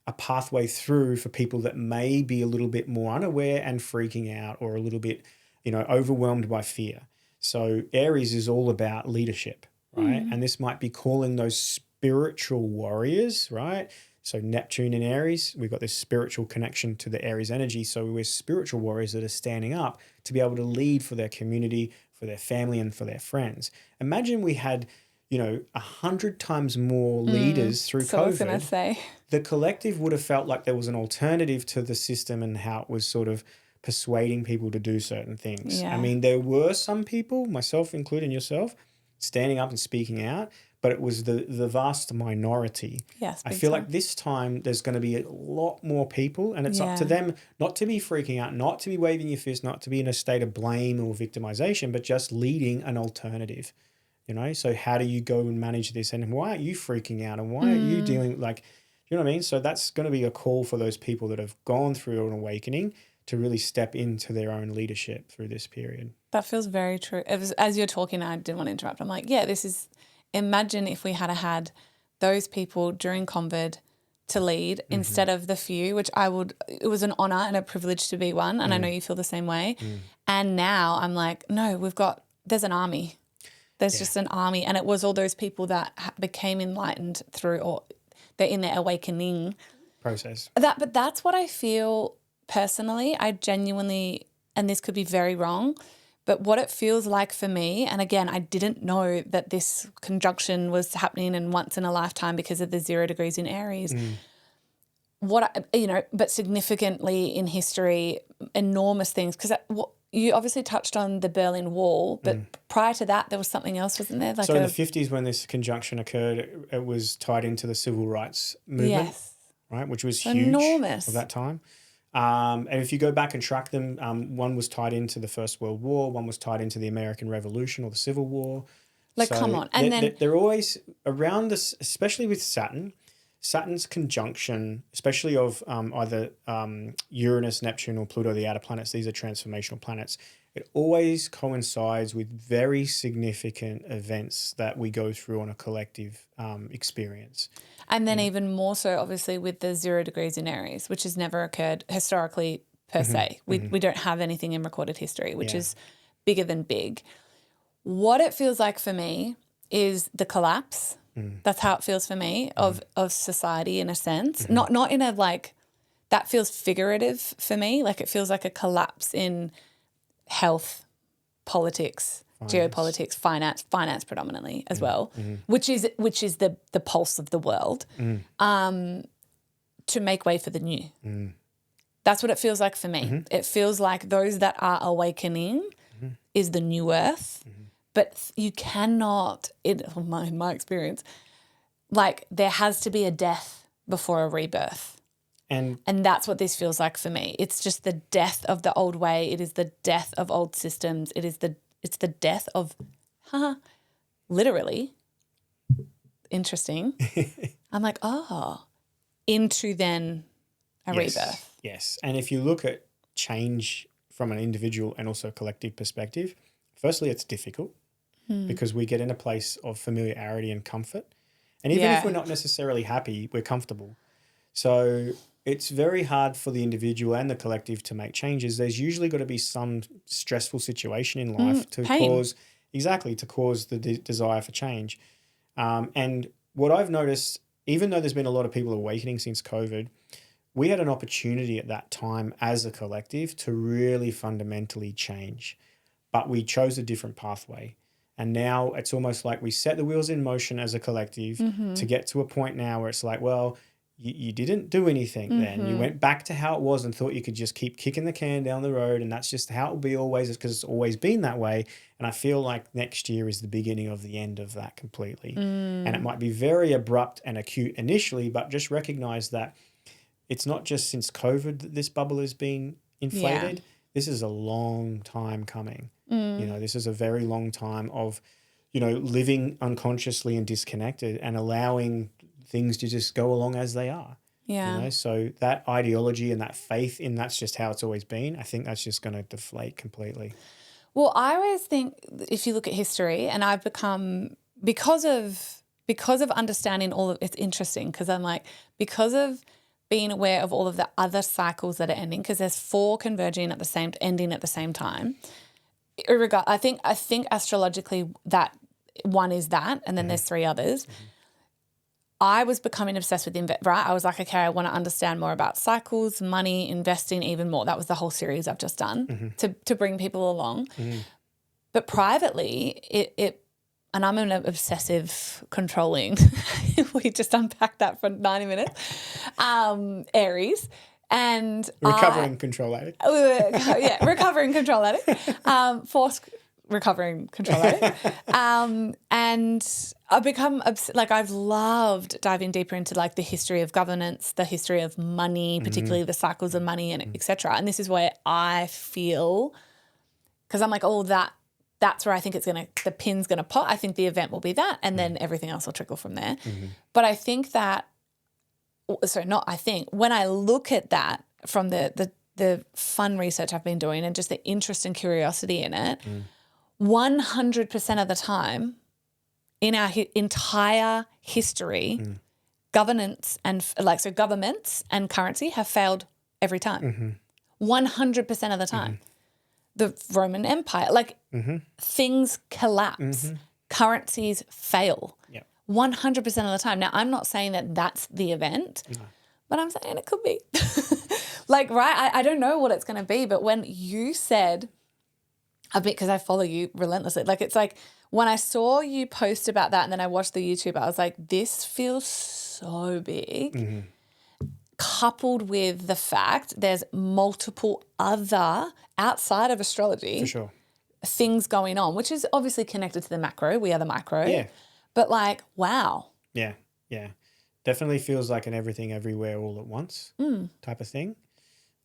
a pathway through for people that may be a little bit more unaware and freaking out or a little bit, overwhelmed by fear. So Aries is all about leadership, right? And this might be calling those spiritual warriors, right? So Neptune in Aries, we've got this spiritual connection to the Aries energy. So we're spiritual warriors that are standing up to be able to lead for their community, for their family, and for their friends. Imagine we had, 100 times more leaders through COVID. I was going to say. The collective would have felt like there was an alternative to the system and how it was sort of persuading people to do certain things. Yeah. I mean, there were some people, myself including yourself, standing up and speaking out, but it was the vast minority. Yes, I feel like this time there's going to be a lot more people, and it's up to them not to be freaking out, not to be waving your fist, not to be in a state of blame or victimization, but just leading an alternative. So how do you go and manage this, and why aren't you freaking out, and why aren't you dealing you know what I mean? So that's going to be a call for those people that have gone through an awakening to really step into their own leadership through this period. That feels very true. As you're talking, I didn't want to interrupt. I'm like, imagine if we had those people during COVID to lead instead of the few, which it was an honor and a privilege to be one. And I know you feel the same way. And now I'm like, no, there's an army. There's just an army. And it was all those people that became enlightened through, or they're in their awakening process. But that's what I feel personally. I genuinely, and this could be very wrong, but what it feels like for me, and again, I didn't know that this conjunction was happening in once in a lifetime because of the 0 degrees in Aries. But significantly in history, enormous things. Because you obviously touched on the Berlin Wall, but prior to that, there was something else, wasn't there? So in the 50s, when this conjunction occurred, it was tied into the civil rights movement, right, which was huge enormous at that time. And if you go back and track them, one was tied into the First World War, one was tied into the American Revolution or the Civil War. Come on. And they're always around this, especially with Saturn's conjunction, especially of either Uranus, Neptune, or Pluto, the outer planets. These are transformational planets. It always coincides with very significant events that we go through on a collective experience. And then even more so, obviously, with the 0 degrees in Aries, which has never occurred historically per se. We don't have anything in recorded history, which is bigger than big. What it feels like for me is the collapse. That's how it feels for me of society in a sense. Not in a that feels figurative for me. Like it feels like a collapse in health, politics, geopolitics, finance predominantly as well, which is the pulse of the world, to make way for the new. That's what it feels like for me. It feels like those that are awakening is the new earth, but you cannot, in my experience, there has to be a death before a rebirth. And that's what this feels like for me. It's just the death of the old way. It is the death of old systems. It's the death of, literally, interesting. I'm like, into then a rebirth. Yes. And if you look at change from an individual and also collective perspective, firstly, it's difficult because we get in a place of familiarity and comfort. And even if we're not necessarily happy, we're comfortable. So it's very hard for the individual and the collective to make changes. There's usually got to be some stressful situation in life to cause the desire for change. And what I've noticed, even though there's been a lot of people awakening since COVID, we had an opportunity at that time as a collective to really fundamentally change. but we chose a different pathway. And now it's almost like we set the wheels in motion as a collective to get to a point now where it's like, well, you didn't do anything then. You went back to how it was and thought you could just keep kicking the can down the road, and that's just how it will be always, because it's always been that way. And I feel like next year is the beginning of the end of that completely. And it might be very abrupt and acute initially, but just recognize that it's not just since COVID that this bubble has been inflated. This is a long time coming. This is a very long time of, living unconsciously and disconnected and allowing things to just go along as they are. So that ideology and that faith in that's just how it's always been, I think that's just going to deflate completely. Well, I always think if you look at history, and I've become, because of understanding all of, it's interesting because I'm like, because of being aware of all of the other cycles that are ending, because there's 4 converging at the same, ending at the same time. I think astrologically that one is that, and then there's 3 others. I was becoming obsessed with right? I was like, okay, I want to understand more about cycles, money, investing even more. That was the whole series I've just done to bring people along. But privately, it and I'm an obsessive controlling. We just unpacked that for 90 minutes. Aries. And recovering control addict. Recovering control addict. Forced recovering control addict. And I've become I've loved diving deeper into like the history of governance, the history of money, particularly the cycles of money and et cetera. And this is where I feel, because I'm like, that's where I think the pin's gonna pop. I think the event will be that, and then everything else will trickle from there. But I think that, when I look at that from the fun research I've been doing and just the interest and curiosity in it, 100% of the time in our entire history, governments and currency have failed every time. 100% of the time. The Roman Empire, things collapse, currencies fail. 100% of the time. Now, I'm not saying that that's the event, but I'm saying it could be. I don't know what it's going to be, but when you said, because I follow you relentlessly, it's like when I saw you post about that and then I watched the YouTube, I was like, this feels so big. Coupled with the fact there's multiple other, outside of astrology, For sure. things going on, which is obviously connected to the macro. We are the micro. Yeah. But wow. Yeah. Definitely feels like an everything everywhere all at once type of thing.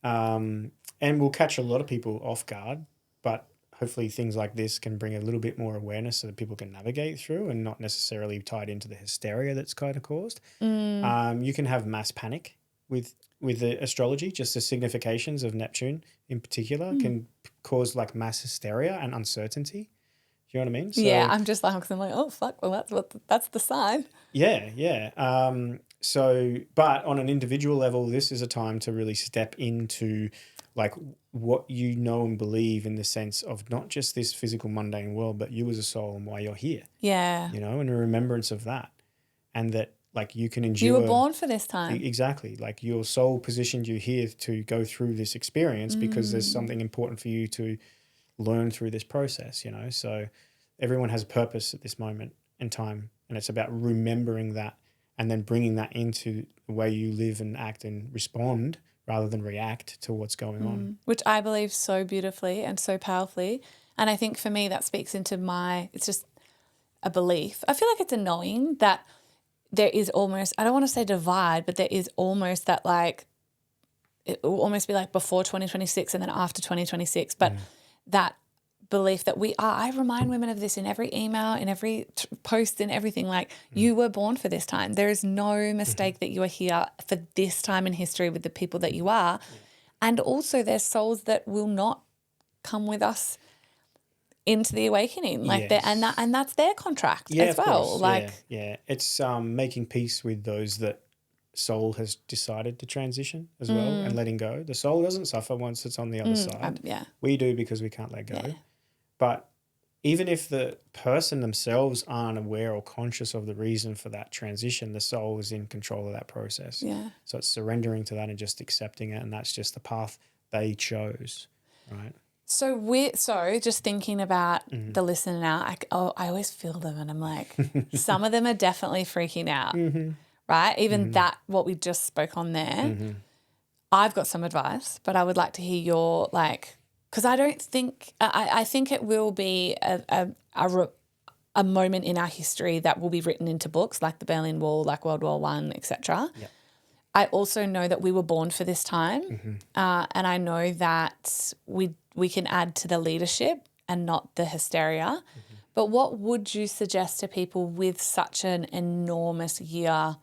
And we'll catch a lot of people off guard, but hopefully things like this can bring a little bit more awareness so that people can navigate through and not necessarily tied into the hysteria that's kind of caused. You can have mass panic with the astrology, just the significations of Neptune in particular can cause mass hysteria and uncertainty. Do you know what I mean? So, I'm just because I'm like, oh fuck, well that's the sign. Yeah. But on an individual level, this is a time to really step into what you know and believe in the sense of not just this physical mundane world, but you as a soul and why you're here. Yeah. And a remembrance of that, and that you can endure. You were born for this time. Exactly. Your soul positioned you here to go through this experience because there's something important for you to learn through this process, So everyone has a purpose at this moment in time, and it's about remembering that and then bringing that into the way you live and act and respond rather than react to what's going on. Which I believe so beautifully and so powerfully. And I think for me that speaks into it's just a belief. I feel like it's a knowing that there is almost, I don't want to say divide, but there is almost that it will almost be before 2026 and then after 2026. But that belief that we are, I remind women of this in every email, in every post, in everything, you were born for this time. There is no mistake that you are here for this time in history with the people that you are. And also there's souls that will not come with us into the awakening, and that's their contract as well. It's making peace with those that soul has decided to transition as well and letting go. The soul doesn't suffer once it's on the other side. We do because we can't let go. Yeah. But even if the person themselves aren't aware or conscious of the reason for that transition, the soul is in control of that process. Yeah. So it's surrendering to that and just accepting it, and that's just the path they chose, right? So just thinking about the listener now, I always feel them and I'm like, some of them are definitely freaking out, right? Even that, what we just spoke on there. I've got some advice, but I would like to hear your, like, because I don't think, I think it will be a moment in our history that will be written into books like the Berlin Wall, like World War I, etc. Yep. I also know that we were born for this time, and I know that we can add to the leadership and not the hysteria. But what would you suggest to people with such an enormous year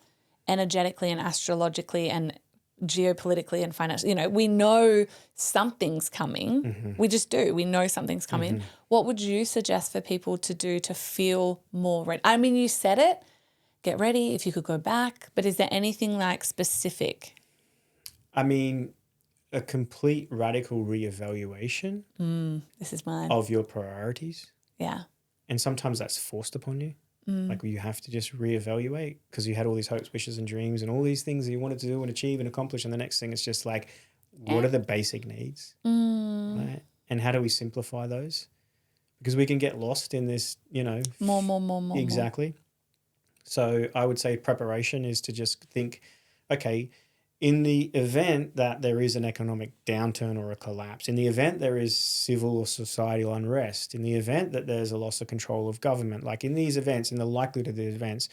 energetically and astrologically and geopolitically and financially? You know, we know something's coming. We just do. We know something's coming. What would you suggest for people to do to feel more ready? I mean, you said it. Get ready if you could go back. But is there anything like specific? I mean, a complete radical reevaluation This is mine. of your priorities. Yeah. And sometimes that's forced upon you. Like you have to just reevaluate because you had all these hopes, wishes and dreams and all these things that you wanted to do and achieve and accomplish. And the next thing is just like, what are the basic needs? Right? And how do we simplify those? Because we can get lost in this, you know. More. Exactly. So I would say preparation is to just think, okay, in the event that there is an economic downturn or a collapse, in the event there is civil or societal unrest, in the event that there's a loss of control of government, like in these events, in the likelihood of these events,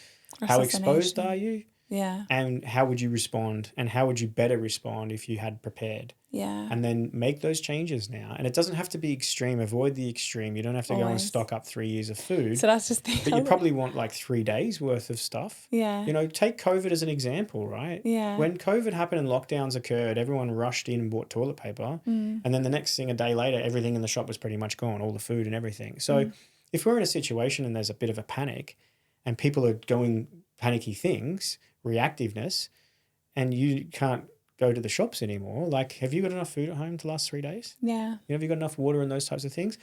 how exposed are you? Yeah. And how would you respond? And how would you better respond if you had prepared? Yeah. And then make those changes now. And it doesn't have to be extreme. Avoid the extreme. You don't have to go and stock up 3 years of food. So that's just thinking. But you probably want like 3 days worth of stuff. Yeah. You know, take COVID as an example, right? Yeah. When COVID happened and lockdowns occurred, everyone rushed in and bought toilet paper. And then the next thing, a day later, everything in the shop was pretty much gone, all the food and everything. So if we're in a situation and there's a bit of a panic and people are doing panicky things, reactiveness, and you can't go to the shops anymore, like, have you got enough food at home to last 3 days? Yeah. You know, have you got enough water and those types of things?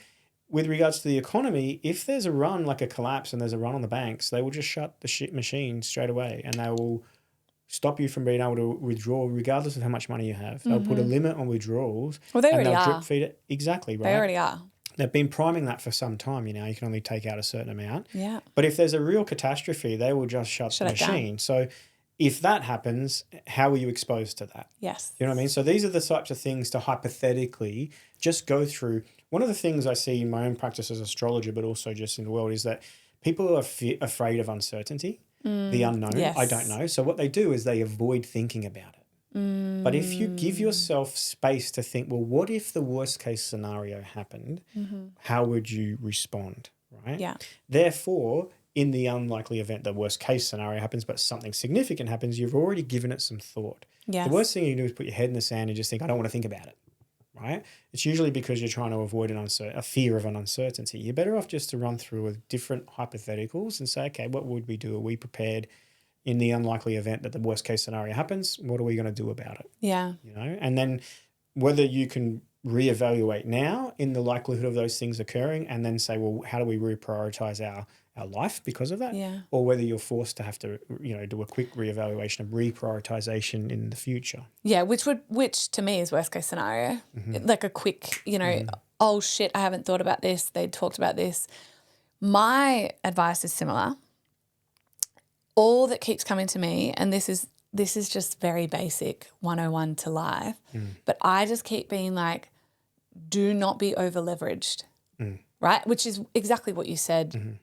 With regards to the economy, if there's a run, like a collapse and there's a run on the banks, they will just shut the machine straight away and they will stop you from being able to withdraw regardless of how much money you have. They'll put a limit on withdrawals. Well, they and already they'll are. drip feed it. Exactly, right? They already are. They've been priming that for some time, you know. You can only take out a certain amount. Yeah. But if there's a real catastrophe, they will just shut the machine. So if that happens, how are you exposed to that? Yes. You know what I mean? So these are the types of things to hypothetically just go through. One of the things I see in my own practice as an astrologer, but also just in the world, is that people are afraid of uncertainty, the unknown. Yes. I don't know. So what they do is they avoid thinking about it. But if you give yourself space to think, well, what if the worst case scenario happened? How would you respond, right? Yeah. Therefore, in the unlikely event the worst case scenario happens, but something significant happens, you've already given it some thought. Yes. The worst thing you do is put your head in the sand and just think, I don't want to think about it, right? It's usually because you're trying to avoid a fear of an uncertainty. You're better off just to run through with different hypotheticals and say, okay, what would we do? Are we prepared in the unlikely event that the worst case scenario happens? What are we going to do about it? Yeah. You know, and then whether you can reevaluate now in the likelihood of those things occurring and then say, well, how do we reprioritize our life because of that? Yeah. Or whether you're forced to have to, you know, do a quick reevaluation of reprioritization in the future. Yeah, which to me is worst case scenario. Like a quick, you know, oh shit, I haven't thought about this. They talked about this. My advice is similar. All that keeps coming to me, and this is just very basic 101 to life, but I just keep being like, do not be over leveraged, right? Which is exactly what you said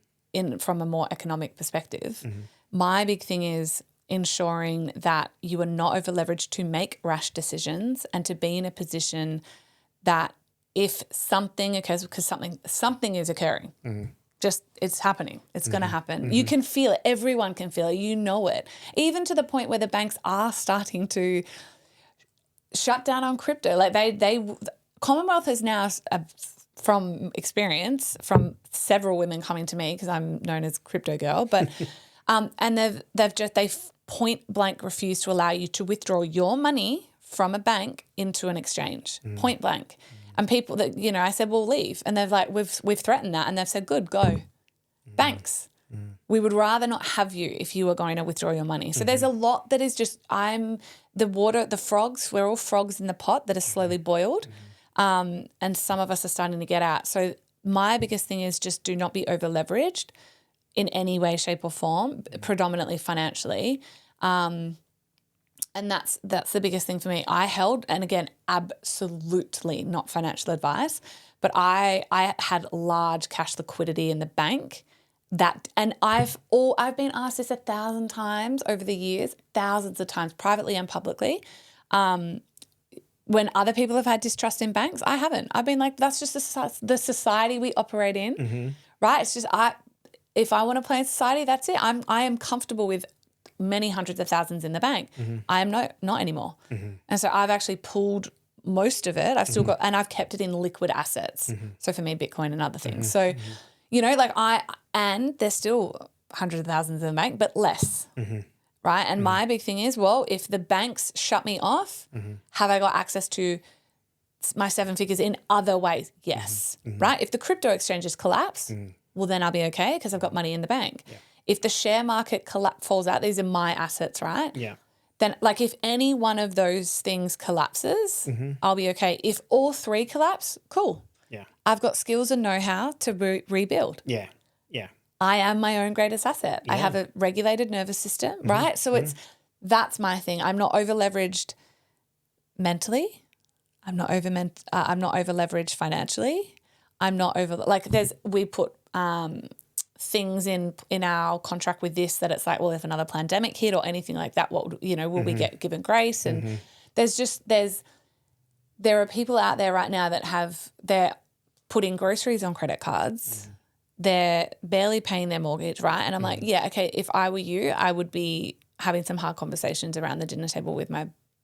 from a more economic perspective. My big thing is ensuring that you are not over leveraged to make rash decisions and to be in a position that if something occurs, because something is occurring, just it's happening. It's going to happen. You can feel it. Everyone can feel it. You know it. Even to the point where the banks are starting to shut down on crypto. Like Commonwealth is now, from experience, from several women coming to me because I'm known as crypto girl, but and they've point blank refused to allow you to withdraw your money from a bank into an exchange. Point blank. And people that, you know, I said, well, leave. And they've like, we've threatened that. And they've said, good, go. Banks. We would rather not have you if you were going to withdraw your money. So there's a lot that is just, the frogs, we're all frogs in the pot that are slowly boiled. And some of us are starting to get out. So my biggest thing is just do not be over leveraged in any way, shape or form, predominantly financially. And that's the biggest thing for me. I held, and again, absolutely not financial advice, but I had large cash liquidity in the bank. And I've been asked this 1,000 times over the years, thousands of times, privately and publicly. When other people have had distrust in banks, I haven't. I've been like, that's just the society we operate in, right? It's just if I want to play in society, that's it. I am comfortable with many hundreds of thousands in the bank. I am not anymore. And so I've actually pulled most of it. I've still got, and I've kept it in liquid assets. So for me, Bitcoin and other things. So, and there's still hundreds of thousands in the bank, but less. Right. And my big thing is, well, if the banks shut me off, have I got access to my 7 figures in other ways? Yes. Right. If the crypto exchanges collapse, well, then I'll be okay because I've got money in the bank. Yeah. If the share market falls out, these are my assets, right? Yeah. Then like if any one of those things collapses, I'll be okay. If all three collapse, cool. Yeah. I've got skills and know-how to rebuild. Yeah. Yeah. I am my own greatest asset. Yeah. I have a regulated nervous system, right? So that's my thing. I'm not over leveraged mentally. I'm not over leveraged financially. I'm not over we put things in our contract with this that it's like, well, if another pandemic hit or anything like that, what will we get given grace? And there are people out there right now that they're putting groceries on credit cards. They're barely paying their mortgage, right? And I'm like, yeah, okay, if I were you, I would be having some hard conversations around the dinner table with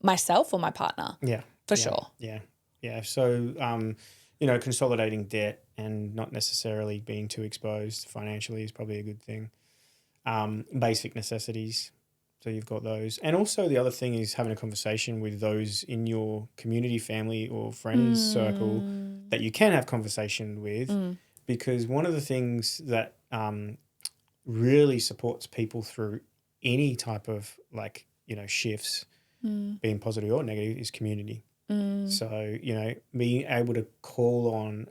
myself or my partner. Yeah. For sure. Yeah. Yeah. So, consolidating debt and not necessarily being too exposed financially is probably a good thing. Basic necessities. So you've got those. And also the other thing is having a conversation with those in your community, family or friends circle that you can have conversation with. Because one of the things that really supports people through any type of shifts, being positive or negative, is community. So, being able to call on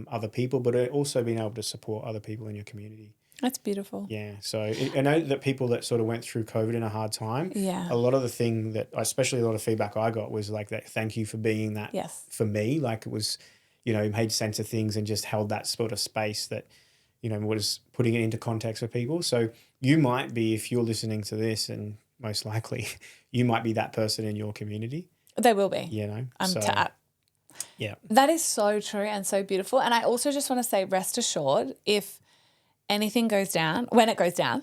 other people, but also being able to support other people in your community. That's beautiful. Yeah. So I know that people that sort of went through COVID in a hard time, a lot of the thing that, especially a lot of feedback I got was like that, thank you for being that for me. Like it was, made sense of things and just held that sort of space that, was putting it into context for people. So you might be, if you're listening to this, and most likely you might be that person in your community. They will be. Yeah. That is so true and so beautiful. And I also just want to say, rest assured, if anything goes down, when it goes down,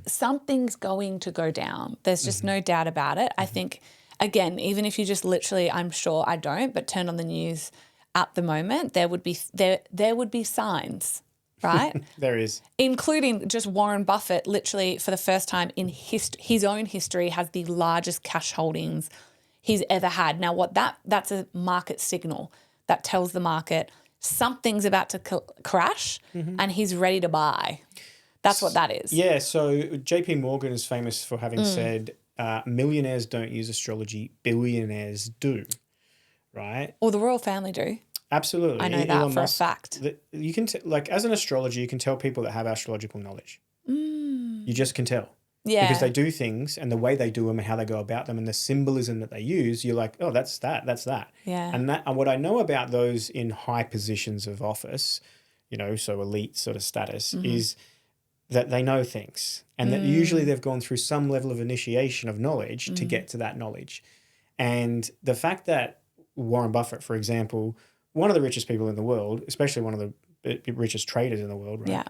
something's going to go down. There's just no doubt about it. I think, again, even if you just literally, I'm sure I don't, but turn on the news at the moment, there would be signs, right? There is. Including just Warren Buffett, literally for the first time in his own history, has the largest cash holdings he's ever had. Now, that's a market signal that tells the market something's about to crash and he's ready to buy. That's what that is. Yeah, so JP Morgan is famous for having said, millionaires don't use astrology, billionaires do, right? Or the royal family do. Absolutely. I know that for a fact. You can, as an astrologer, you can tell people that have astrological knowledge. You just can tell. Yeah. Because they do things and the way they do them and how they go about them and the symbolism that they use, you're like, oh, that's that. Yeah. And what I know about those in high positions of office, so elite sort of status, is that they know things and that usually they've gone through some level of initiation of knowledge to get to that knowledge. And the fact that Warren Buffett, for example, one of the richest people in the world, especially one of the richest traders in the world, right?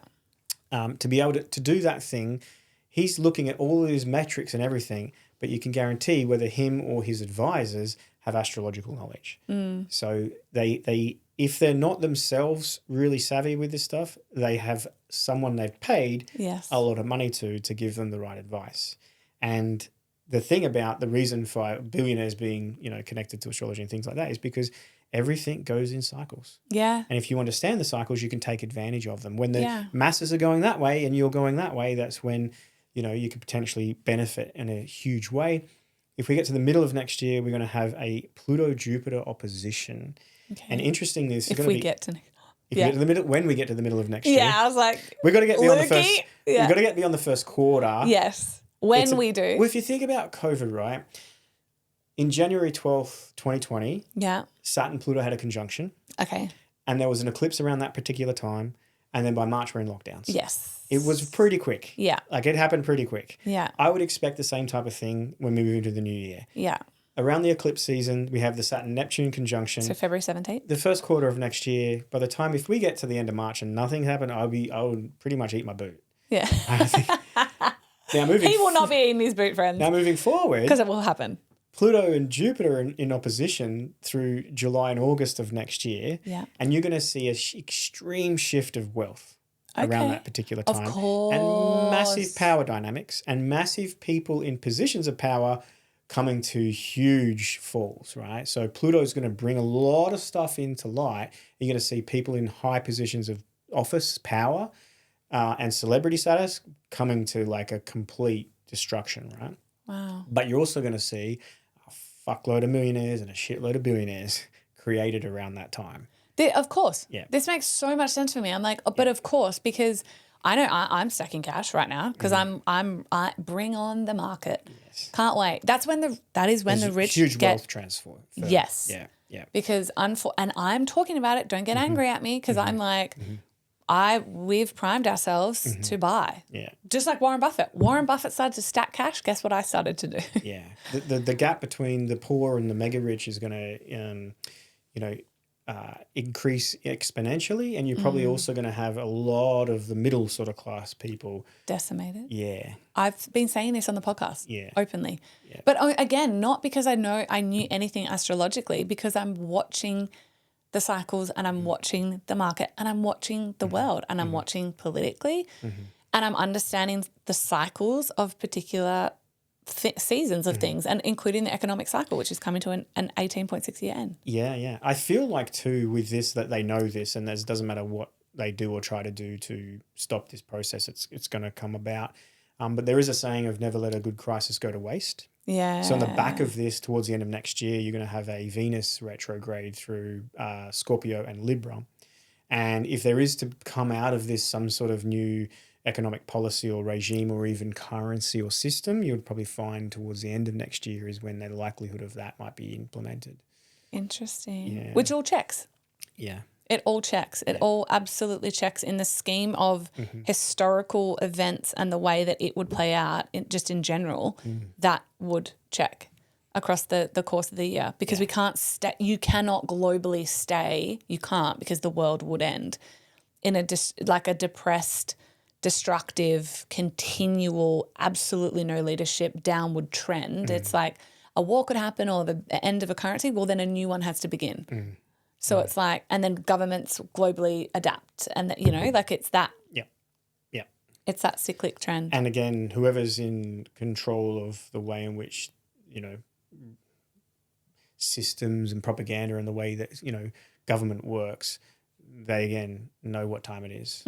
Yeah. To be able to do that thing, he's looking at all of his metrics and everything, but you can guarantee whether him or his advisors have astrological knowledge. So they if they're not themselves really savvy with this stuff, they have someone they've paid a lot of money to give them the right advice. And the thing about the reason for billionaires being, connected to astrology and things like that is because everything goes in cycles. Yeah. And if you understand the cycles, you can take advantage of them. When the masses are going that way and you're going that way, that's when, you can potentially benefit in a huge way. if we get to the middle of next year, we're going to have a Pluto-Jupiter opposition. Okay. And interesting, this is going to be... If we get to the middle, when we get to the middle of next year. Yeah, I was like, we've got to get beyond the first... Yeah. We've got to get beyond the first quarter. Yes, when we do. Well, if you think about COVID, right, in January 12th, 2020, Saturn Pluto had a conjunction. Okay. And there was an eclipse around that particular time. And then by March, we're in lockdowns. Yes. It was pretty quick. Yeah. Like, it happened pretty quick. Yeah. I would expect the same type of thing when we move into the new year. Yeah. Around the eclipse season, we have the Saturn-Neptune conjunction. So February 17th? The first quarter of next year, by the time, if we get to the end of March and nothing happened, I would pretty much eat my boot. Yeah. I think. Now he will not be eating his boot, friends. Now moving forward. Because it will happen. Pluto and Jupiter in opposition through July and August of next year. Yeah. And you're going to see an extreme shift of wealth around that particular time. Of course. And massive power dynamics and massive people in positions of power coming to huge falls, right? So Pluto is going to bring a lot of stuff into light. You're going to see people in high positions of office, power, and celebrity status coming to like a complete destruction, right? Wow. But you're also going to see a fuckload of millionaires and a shitload of billionaires created around that time. Of course. Yeah. This makes so much sense for me. I'm like, but of course, because I know I'm stacking cash right now because I bring on the market. Yes. Can't wait. That is when the rich huge wealth transfer. Yes. Yeah. Yeah. Because and I'm talking about it. Don't get angry at me because I'm like, we've primed ourselves to buy. Yeah. Just like Warren Buffett. Warren Buffett started to stack cash. Guess what I started to do? Yeah. The gap between the poor and the mega rich is going to, increase exponentially, and you're probably also going to have a lot of the middle sort of class people decimated. Yeah. I've been saying this on the podcast openly. Yeah. But again, not because I knew anything astrologically, because I'm watching the cycles and I'm watching the market and I'm watching the world and I'm watching politically and I'm understanding the cycles of particular seasons of things, and including the economic cycle, which is coming to an 18.6 year end. Yeah. I feel like too with this that they know this, and it doesn't matter what they do or try to do to stop this process, it's going to come about. But there is a saying of never let a good crisis go to waste. Yeah. So on the back of this, towards the end of next year, you're going to have a Venus retrograde through Scorpio and Libra. And if there is to come out of this some sort of new economic policy or regime or even currency or system, you would probably find towards the end of next year is when the likelihood of that might be implemented. Interesting. Yeah. Which all checks. Yeah. It all checks. It all absolutely checks in the scheme of historical events and the way that it would play out just in general. That would check across the course of the year, because we can't you cannot globally stay. You can't, because the world would end in a depressed, destructive, continual, absolutely no leadership, downward trend. It's like a war could happen or the end of a currency. Well, then a new one has to begin. So it's like, and then governments globally adapt, and that, it's that. Yeah. It's that cyclic trend. And again, whoever's in control of the way in which, systems and propaganda and the way that, government works, they again know what time it is.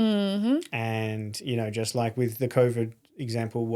And, just like with the COVID example,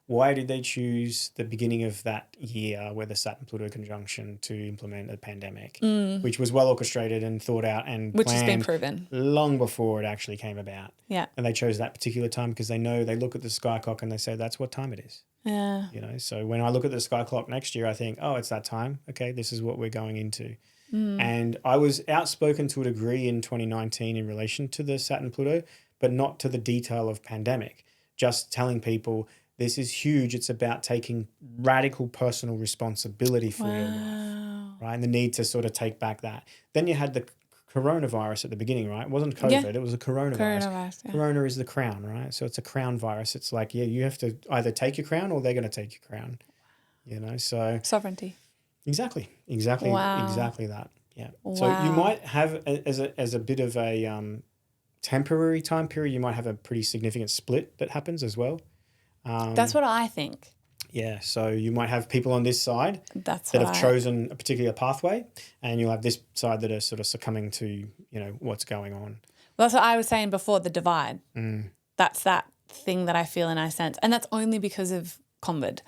why did they choose the beginning of that year where the Saturn-Pluto conjunction to implement a pandemic, which was well orchestrated and thought out and which planned has been proven long before it actually came about. Yeah. And they chose that particular time because they look at the sky clock and they say, that's what time it is. Yeah. So when I look at the sky clock next year, I think, oh, it's that time. Okay, this is what we're going into. And I was outspoken to a degree in 2019 in relation to the Saturn-Pluto, but not to the detail of pandemic, just telling people, this is huge. It's about taking radical personal responsibility for your life, right? And the need to sort of take back that. Then you had the coronavirus at the beginning, right? It wasn't COVID. It was a coronavirus. Corona is the crown, right? So it's a crown virus. It's like, you have to either take your crown or they're going to take your crown, so. Sovereignty. Exactly that. Yeah. Wow. So you might have, as a bit of a temporary time period, you might have a pretty significant split that happens as well. That's what I think. Yeah, so you might have people on this side that have chosen a particular pathway, and you'll have this side that are sort of succumbing to, what's going on. Well, that's what I was saying before, the divide. That's that thing that I feel and I sense. And that's only because of COVID.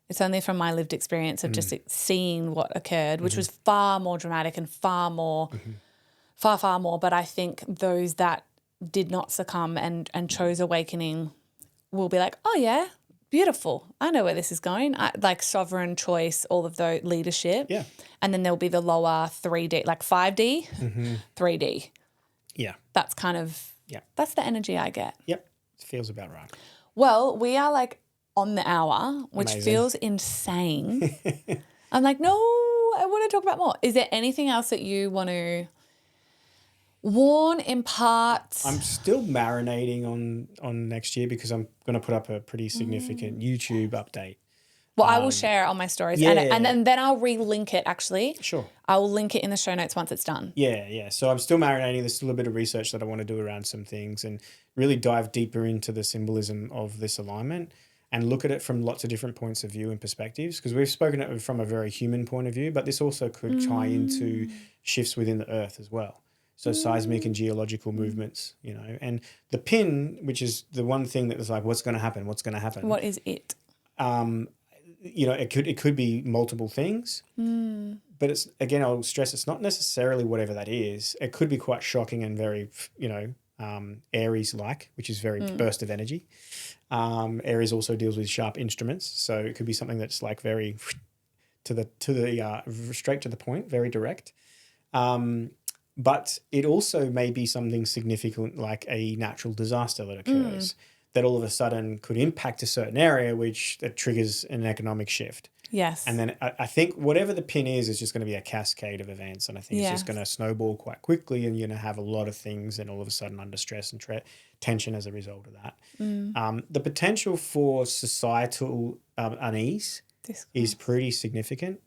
It's only from my lived experience of just seeing what occurred, which was far more dramatic and far more. But I think those that did not succumb and chose awakening will be like, oh, yeah, beautiful. I know where this is going. Like sovereign choice, all of the leadership. Yeah. And then there'll be the lower 3D, like 5D, 3D. Yeah. That's kind of, that's the energy I get. Yep. It feels about right. Well, we are like on the hour, which Amazing. feels insane. I'm like, no, I want to talk about more. Is there anything else that you want to warn, impart? I'm still marinating on next year because I'm going to put up a pretty significant YouTube update. Well, I will share it on my stories and then I'll relink it actually. Sure. I will link it in the show notes once it's done. Yeah. So I'm still marinating. There's still a bit of research that I want to do around some things and really dive deeper into the symbolism of this alignment and look at it from lots of different points of view and perspectives, because we've spoken it from a very human point of view, but this also could tie into shifts within the earth as well. So seismic and geological movements, you know, and the pin, which is the one thing that was like, what's going to happen? What's going to happen? What is it? You know, it could be multiple things, but it's, again, I'll stress it's not necessarily whatever that is. It could be quite shocking and very, you know, Aries-like, which is very burst of energy. Aries also deals with sharp instruments, so it could be something that's like very to the straight to the point, very direct. But it also may be something significant like a natural disaster that occurs that all of a sudden could impact a certain area, that triggers an economic shift. Yes. And then I think whatever the pin is just going to be a cascade of events. And I think it's just going to snowball quite quickly and you're going to have a lot of things and all of a sudden under stress and tension as a result of that. The potential for societal unease is pretty significant.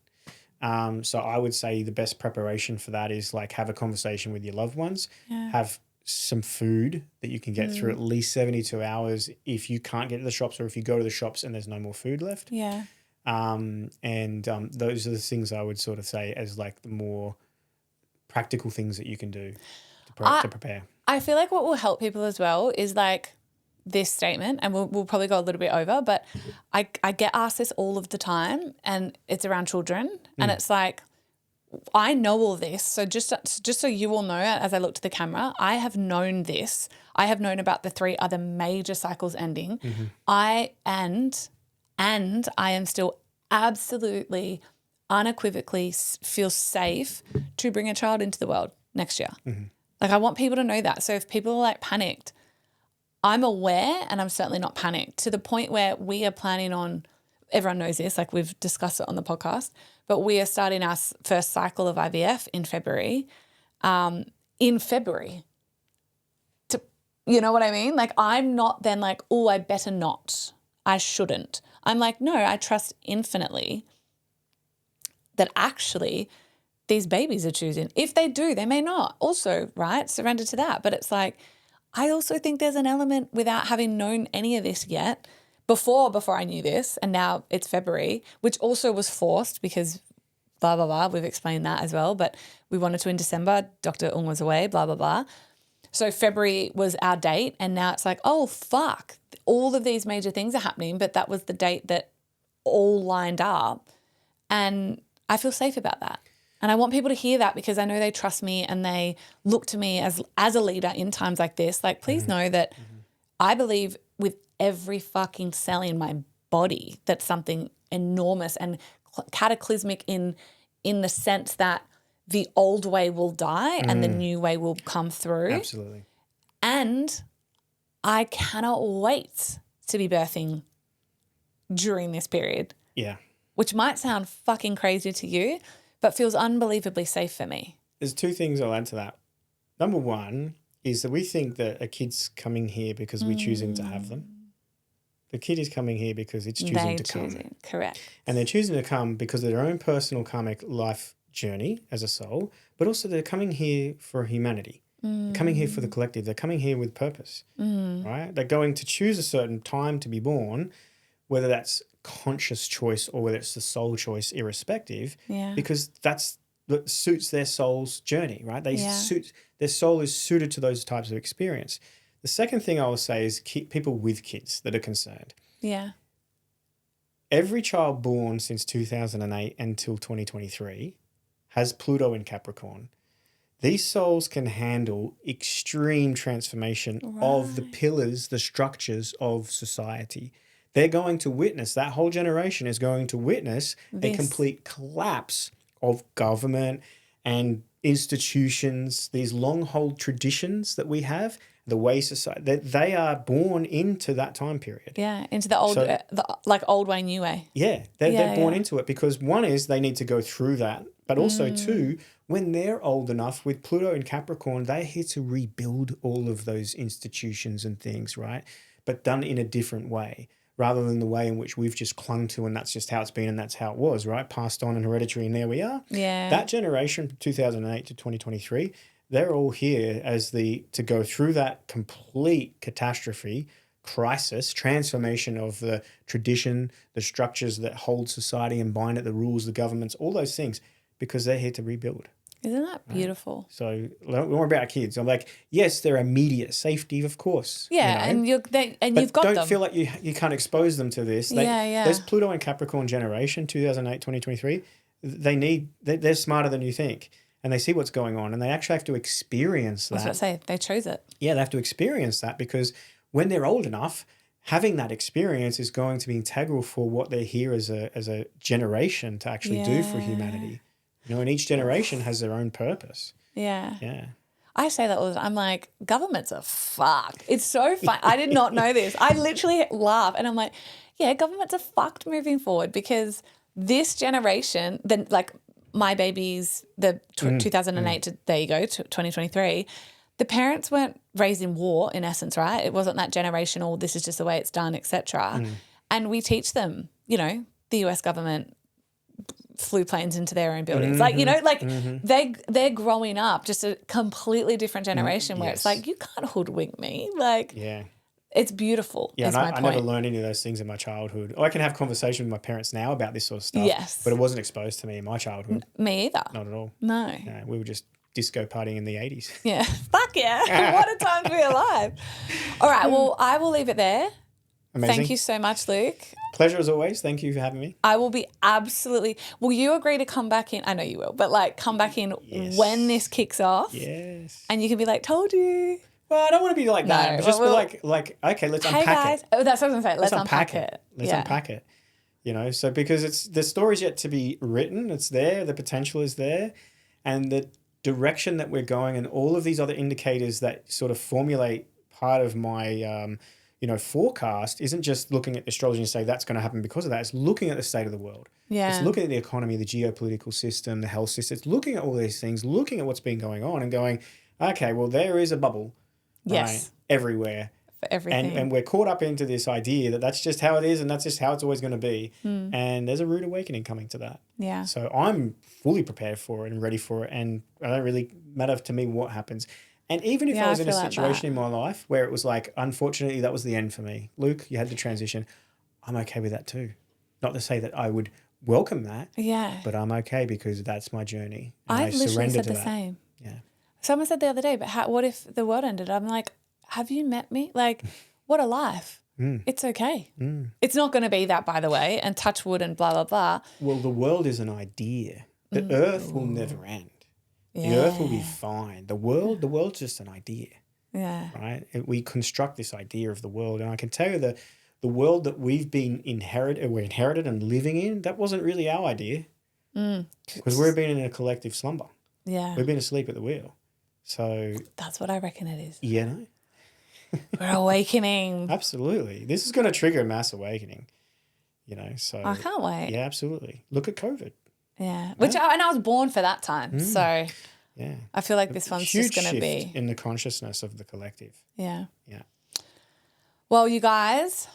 So I would say the best preparation for that is like have a conversation with your loved ones, have some food that you can get through at least 72 hours if you can't get to the shops or if you go to the shops and there's no more food left. Yeah. Those are the things I would sort of say as like the more practical things that you can do to prepare. I feel like what will help people as well is like this statement, and we'll probably go a little bit over, but I get asked this all of the time and it's around children and it's like, I know all this. So just so you all know, as I look to the camera, I have known this. I have known about the 3 other major cycles ending. And I am still absolutely, unequivocally feel safe to bring a child into the world next year. Like I want people to know that. So if people are like panicked, I'm aware and I'm certainly not panicked to the point where we are planning on, everyone knows this, like we've discussed it on the podcast, but we are starting our first cycle of IVF in February. You know what I mean? Like I'm not then like, oh, I better not. I shouldn't. I'm like, no, I trust infinitely that actually these babies are choosing. If they do, they may not. Also, right, surrender to that. But it's like, I also think there's an element without having known any of this yet, before I knew this, and now it's February, which also was forced because blah, blah, blah. We've explained that as well. But we wanted to in December. Dr. Ung was away, blah, blah, blah. So February was our date and now it's like, oh, fuck. All of these major things are happening, but that was the date that all lined up. And I feel safe about that. And I want people to hear that because I know they trust me and they look to me as a leader in times like this. Like, please know that I believe with every fucking cell in my body that something enormous and cataclysmic in the sense that the old way will die and the new way will come through. Absolutely. And I cannot wait to be birthing during this period. Yeah. Which might sound fucking crazy to you, but feels unbelievably safe for me. There's 2 things I'll add to that. Number 1 is that we think that a kid's coming here because we're choosing to have them. The kid is coming here because it's choosing to come. Correct. And they're choosing to come because of their own personal karmic life journey as a soul, but also they're coming here for humanity. They're coming here for the collective. They're coming here with purpose, right? They're going to choose a certain time to be born, whether that's conscious choice or whether it's the soul choice, irrespective, because that's what suits their soul's journey, right? Their soul is suited to those types of experience. The second thing I will say is people with kids that are concerned. Yeah. every child born since 2008 until 2023 has Pluto in Capricorn. These souls can handle extreme transformation of the pillars, the structures of society. They're going to witness, that whole generation is going to witness a complete collapse of government and institutions, these long-hold traditions that we have, the way society, they are born into that time period. Yeah, into the old, like old way, new way. Yeah, they're born into it because one is they need to go through that, but also two, when they're old enough with Pluto in Capricorn, they're here to rebuild all of those institutions and things, right? But done in a different way rather than the way in which we've just clung to and that's just how it's been and that's how it was, right? Passed on and hereditary and there we are. Yeah. That generation from 2008 to 2023, they're all here to go through that complete catastrophe, crisis, transformation of the tradition, the structures that hold society and bind it, the rules, the governments, all those things, because they're here to rebuild. Isn't that beautiful? Right? So don't worry about our kids. I'm like, yes, they're immediate safety, of course. Yeah, you know, and you've got them. Don't feel like you can't expose them to this. There's Pluto and Capricorn generation, 2008, 2023. They're smarter than you think. And they see what's going on and they actually have to experience that. I was about to say, they chose it. Yeah, they have to experience that because when they're old enough, having that experience is going to be integral for what they're here as a generation to actually do for humanity. You know, and each generation has their own purpose. Yeah. Yeah. I say that all the time. I'm like, governments are fucked. It's so fun. I did not know this. I literally laugh and I'm like, yeah, governments are fucked moving forward because this generation, then like my babies, the 2008 to, there you go, to 2023, the parents weren't raised in war in essence, right? It wasn't that generational, this is just the way it's done, etc. And we teach them, you know, the US government flew planes into their own buildings. Like, you know, like they're growing up just a completely different generation where it's like, you can't hoodwink me. Like, it's beautiful. Yeah, is and my I point. never learned any of those things in my childhood. I can have conversation with my parents now about this sort of stuff. Yes. But it wasn't exposed to me in my childhood. Me either. Not at all. No. We were just disco partying in the 80s. Yeah. Fuck yeah. What a time to be alive. All right. Well, I will leave it there. Amazing. Thank you so much, Luke. Pleasure as always. Thank you for having me. I will be absolutely. Will you agree to come back in? I know you will, but like come back in when this kicks off. Yes. And you can be like, told you. Well, I don't want to be like that. No, just be like, okay, let's unpack guys. it. Oh, that's what I was going to say. Let's unpack it. Let's unpack it. You know, so because the story's yet to be written, it's there, the potential is there, and the direction that we're going and all of these other indicators that sort of formulate part of my forecast isn't just looking at astrology and say that's going to happen because of that. It's looking at the state of the world. Yeah. It's looking at the economy, the geopolitical system, the health system. It's looking at all these things, looking at what's been going on and going, okay, well, there is a bubble. Yes. Everywhere. For everything. And we're caught up into this idea that that's just how it is and that's just how it's always going to be. And there's a rude awakening coming to that. Yeah. So I'm fully prepared for it and ready for it. And it don't really matter to me what happens. And even if I was in a situation in my life where it was like, unfortunately, that was the end for me. Luke, you had to transition. I'm okay with that too. Not to say that I would welcome that. Yeah. But I'm okay because that's my journey. And I literally said the that. same. Yeah. Someone said the other day, but what if the world ended? I'm like, have you met me? Like, what a life. It's okay. It's not going to be that, by the way, and touch wood and blah, blah, blah. Well, the world is an idea. The earth will never end. The earth will be fine. The world's just an idea. Yeah. Right? We construct this idea of the world. And I can tell you that the world that we've been inherited and living in, that wasn't really our idea. Because we've been in a collective slumber. Yeah. We've been asleep at the wheel. So that's what I reckon it is. You know? We're awakening. Absolutely. This is going to trigger a mass awakening. You know, so I can't wait. Yeah, absolutely. Look at COVID. Yeah. And I was born for that time. So yeah. I feel like this one's just going to be in the consciousness of the collective. Yeah. Yeah. Well, you guys,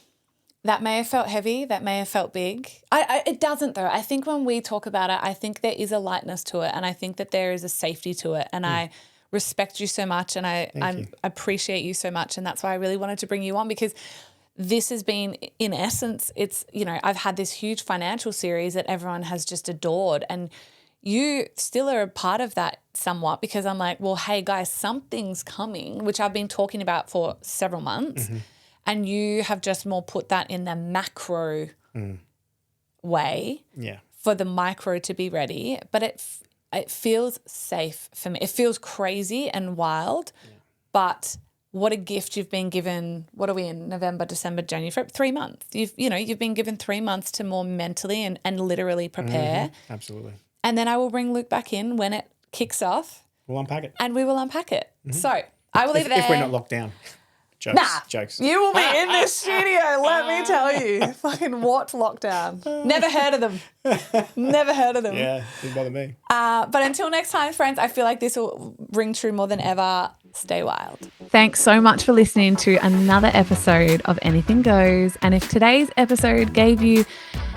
that may have felt heavy. That may have felt big. It doesn't though. I think when we talk about it, I think there is a lightness to it and I think that there is a safety to it. And I respect you so much and I appreciate you so much. And that's why I really wanted to bring you on because this has been, in essence, it's, you know, I've had this huge financial series that everyone has just adored and you still are a part of that somewhat because I'm like, well, hey guys, something's coming, which I've been talking about for several months and you have just more put that in the macro way for the micro to be ready, but it feels safe for me. It feels crazy and wild, but what a gift you've been given. What are we in? November, December, January, February, 3 months. You've been given 3 months to more mentally and literally prepare. Absolutely. And then I will bring Luke back in when it kicks off. We'll unpack it. And we will unpack it. So I will leave it there. If we're not locked down. Jokes. You will be in this studio, let me tell you. Fucking what lockdown? Never heard of them. Never heard of them. Yeah, didn't bother me. But until next time, friends, I feel like this will ring true more than ever. Stay wild. Thanks so much for listening to another episode of Anything Goes. And if today's episode gave you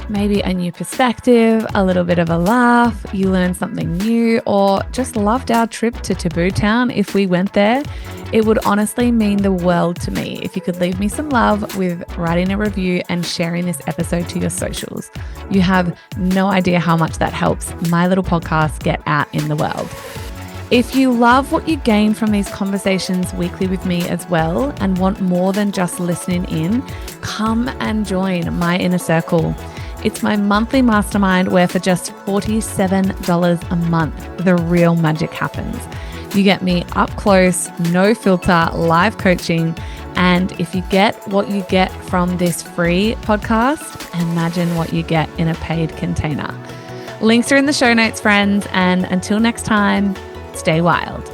maybe a new perspective, a little bit of a laugh, you learned something new, or just loved our trip to Taboo Town if we went there, it would honestly mean the world to me if you could leave me some love with writing a review and sharing this episode to your socials. You have no idea how much that helps my little podcast get out in the world. If you love what you gain from these conversations weekly with me as well and want more than just listening in, come and join my inner circle. It's my monthly mastermind where for just $47 a month, the real magic happens. You get me up close, no filter, live coaching. And if you get what you get from this free podcast, imagine what you get in a paid container. Links are in the show notes, friends. And until next time, stay wild.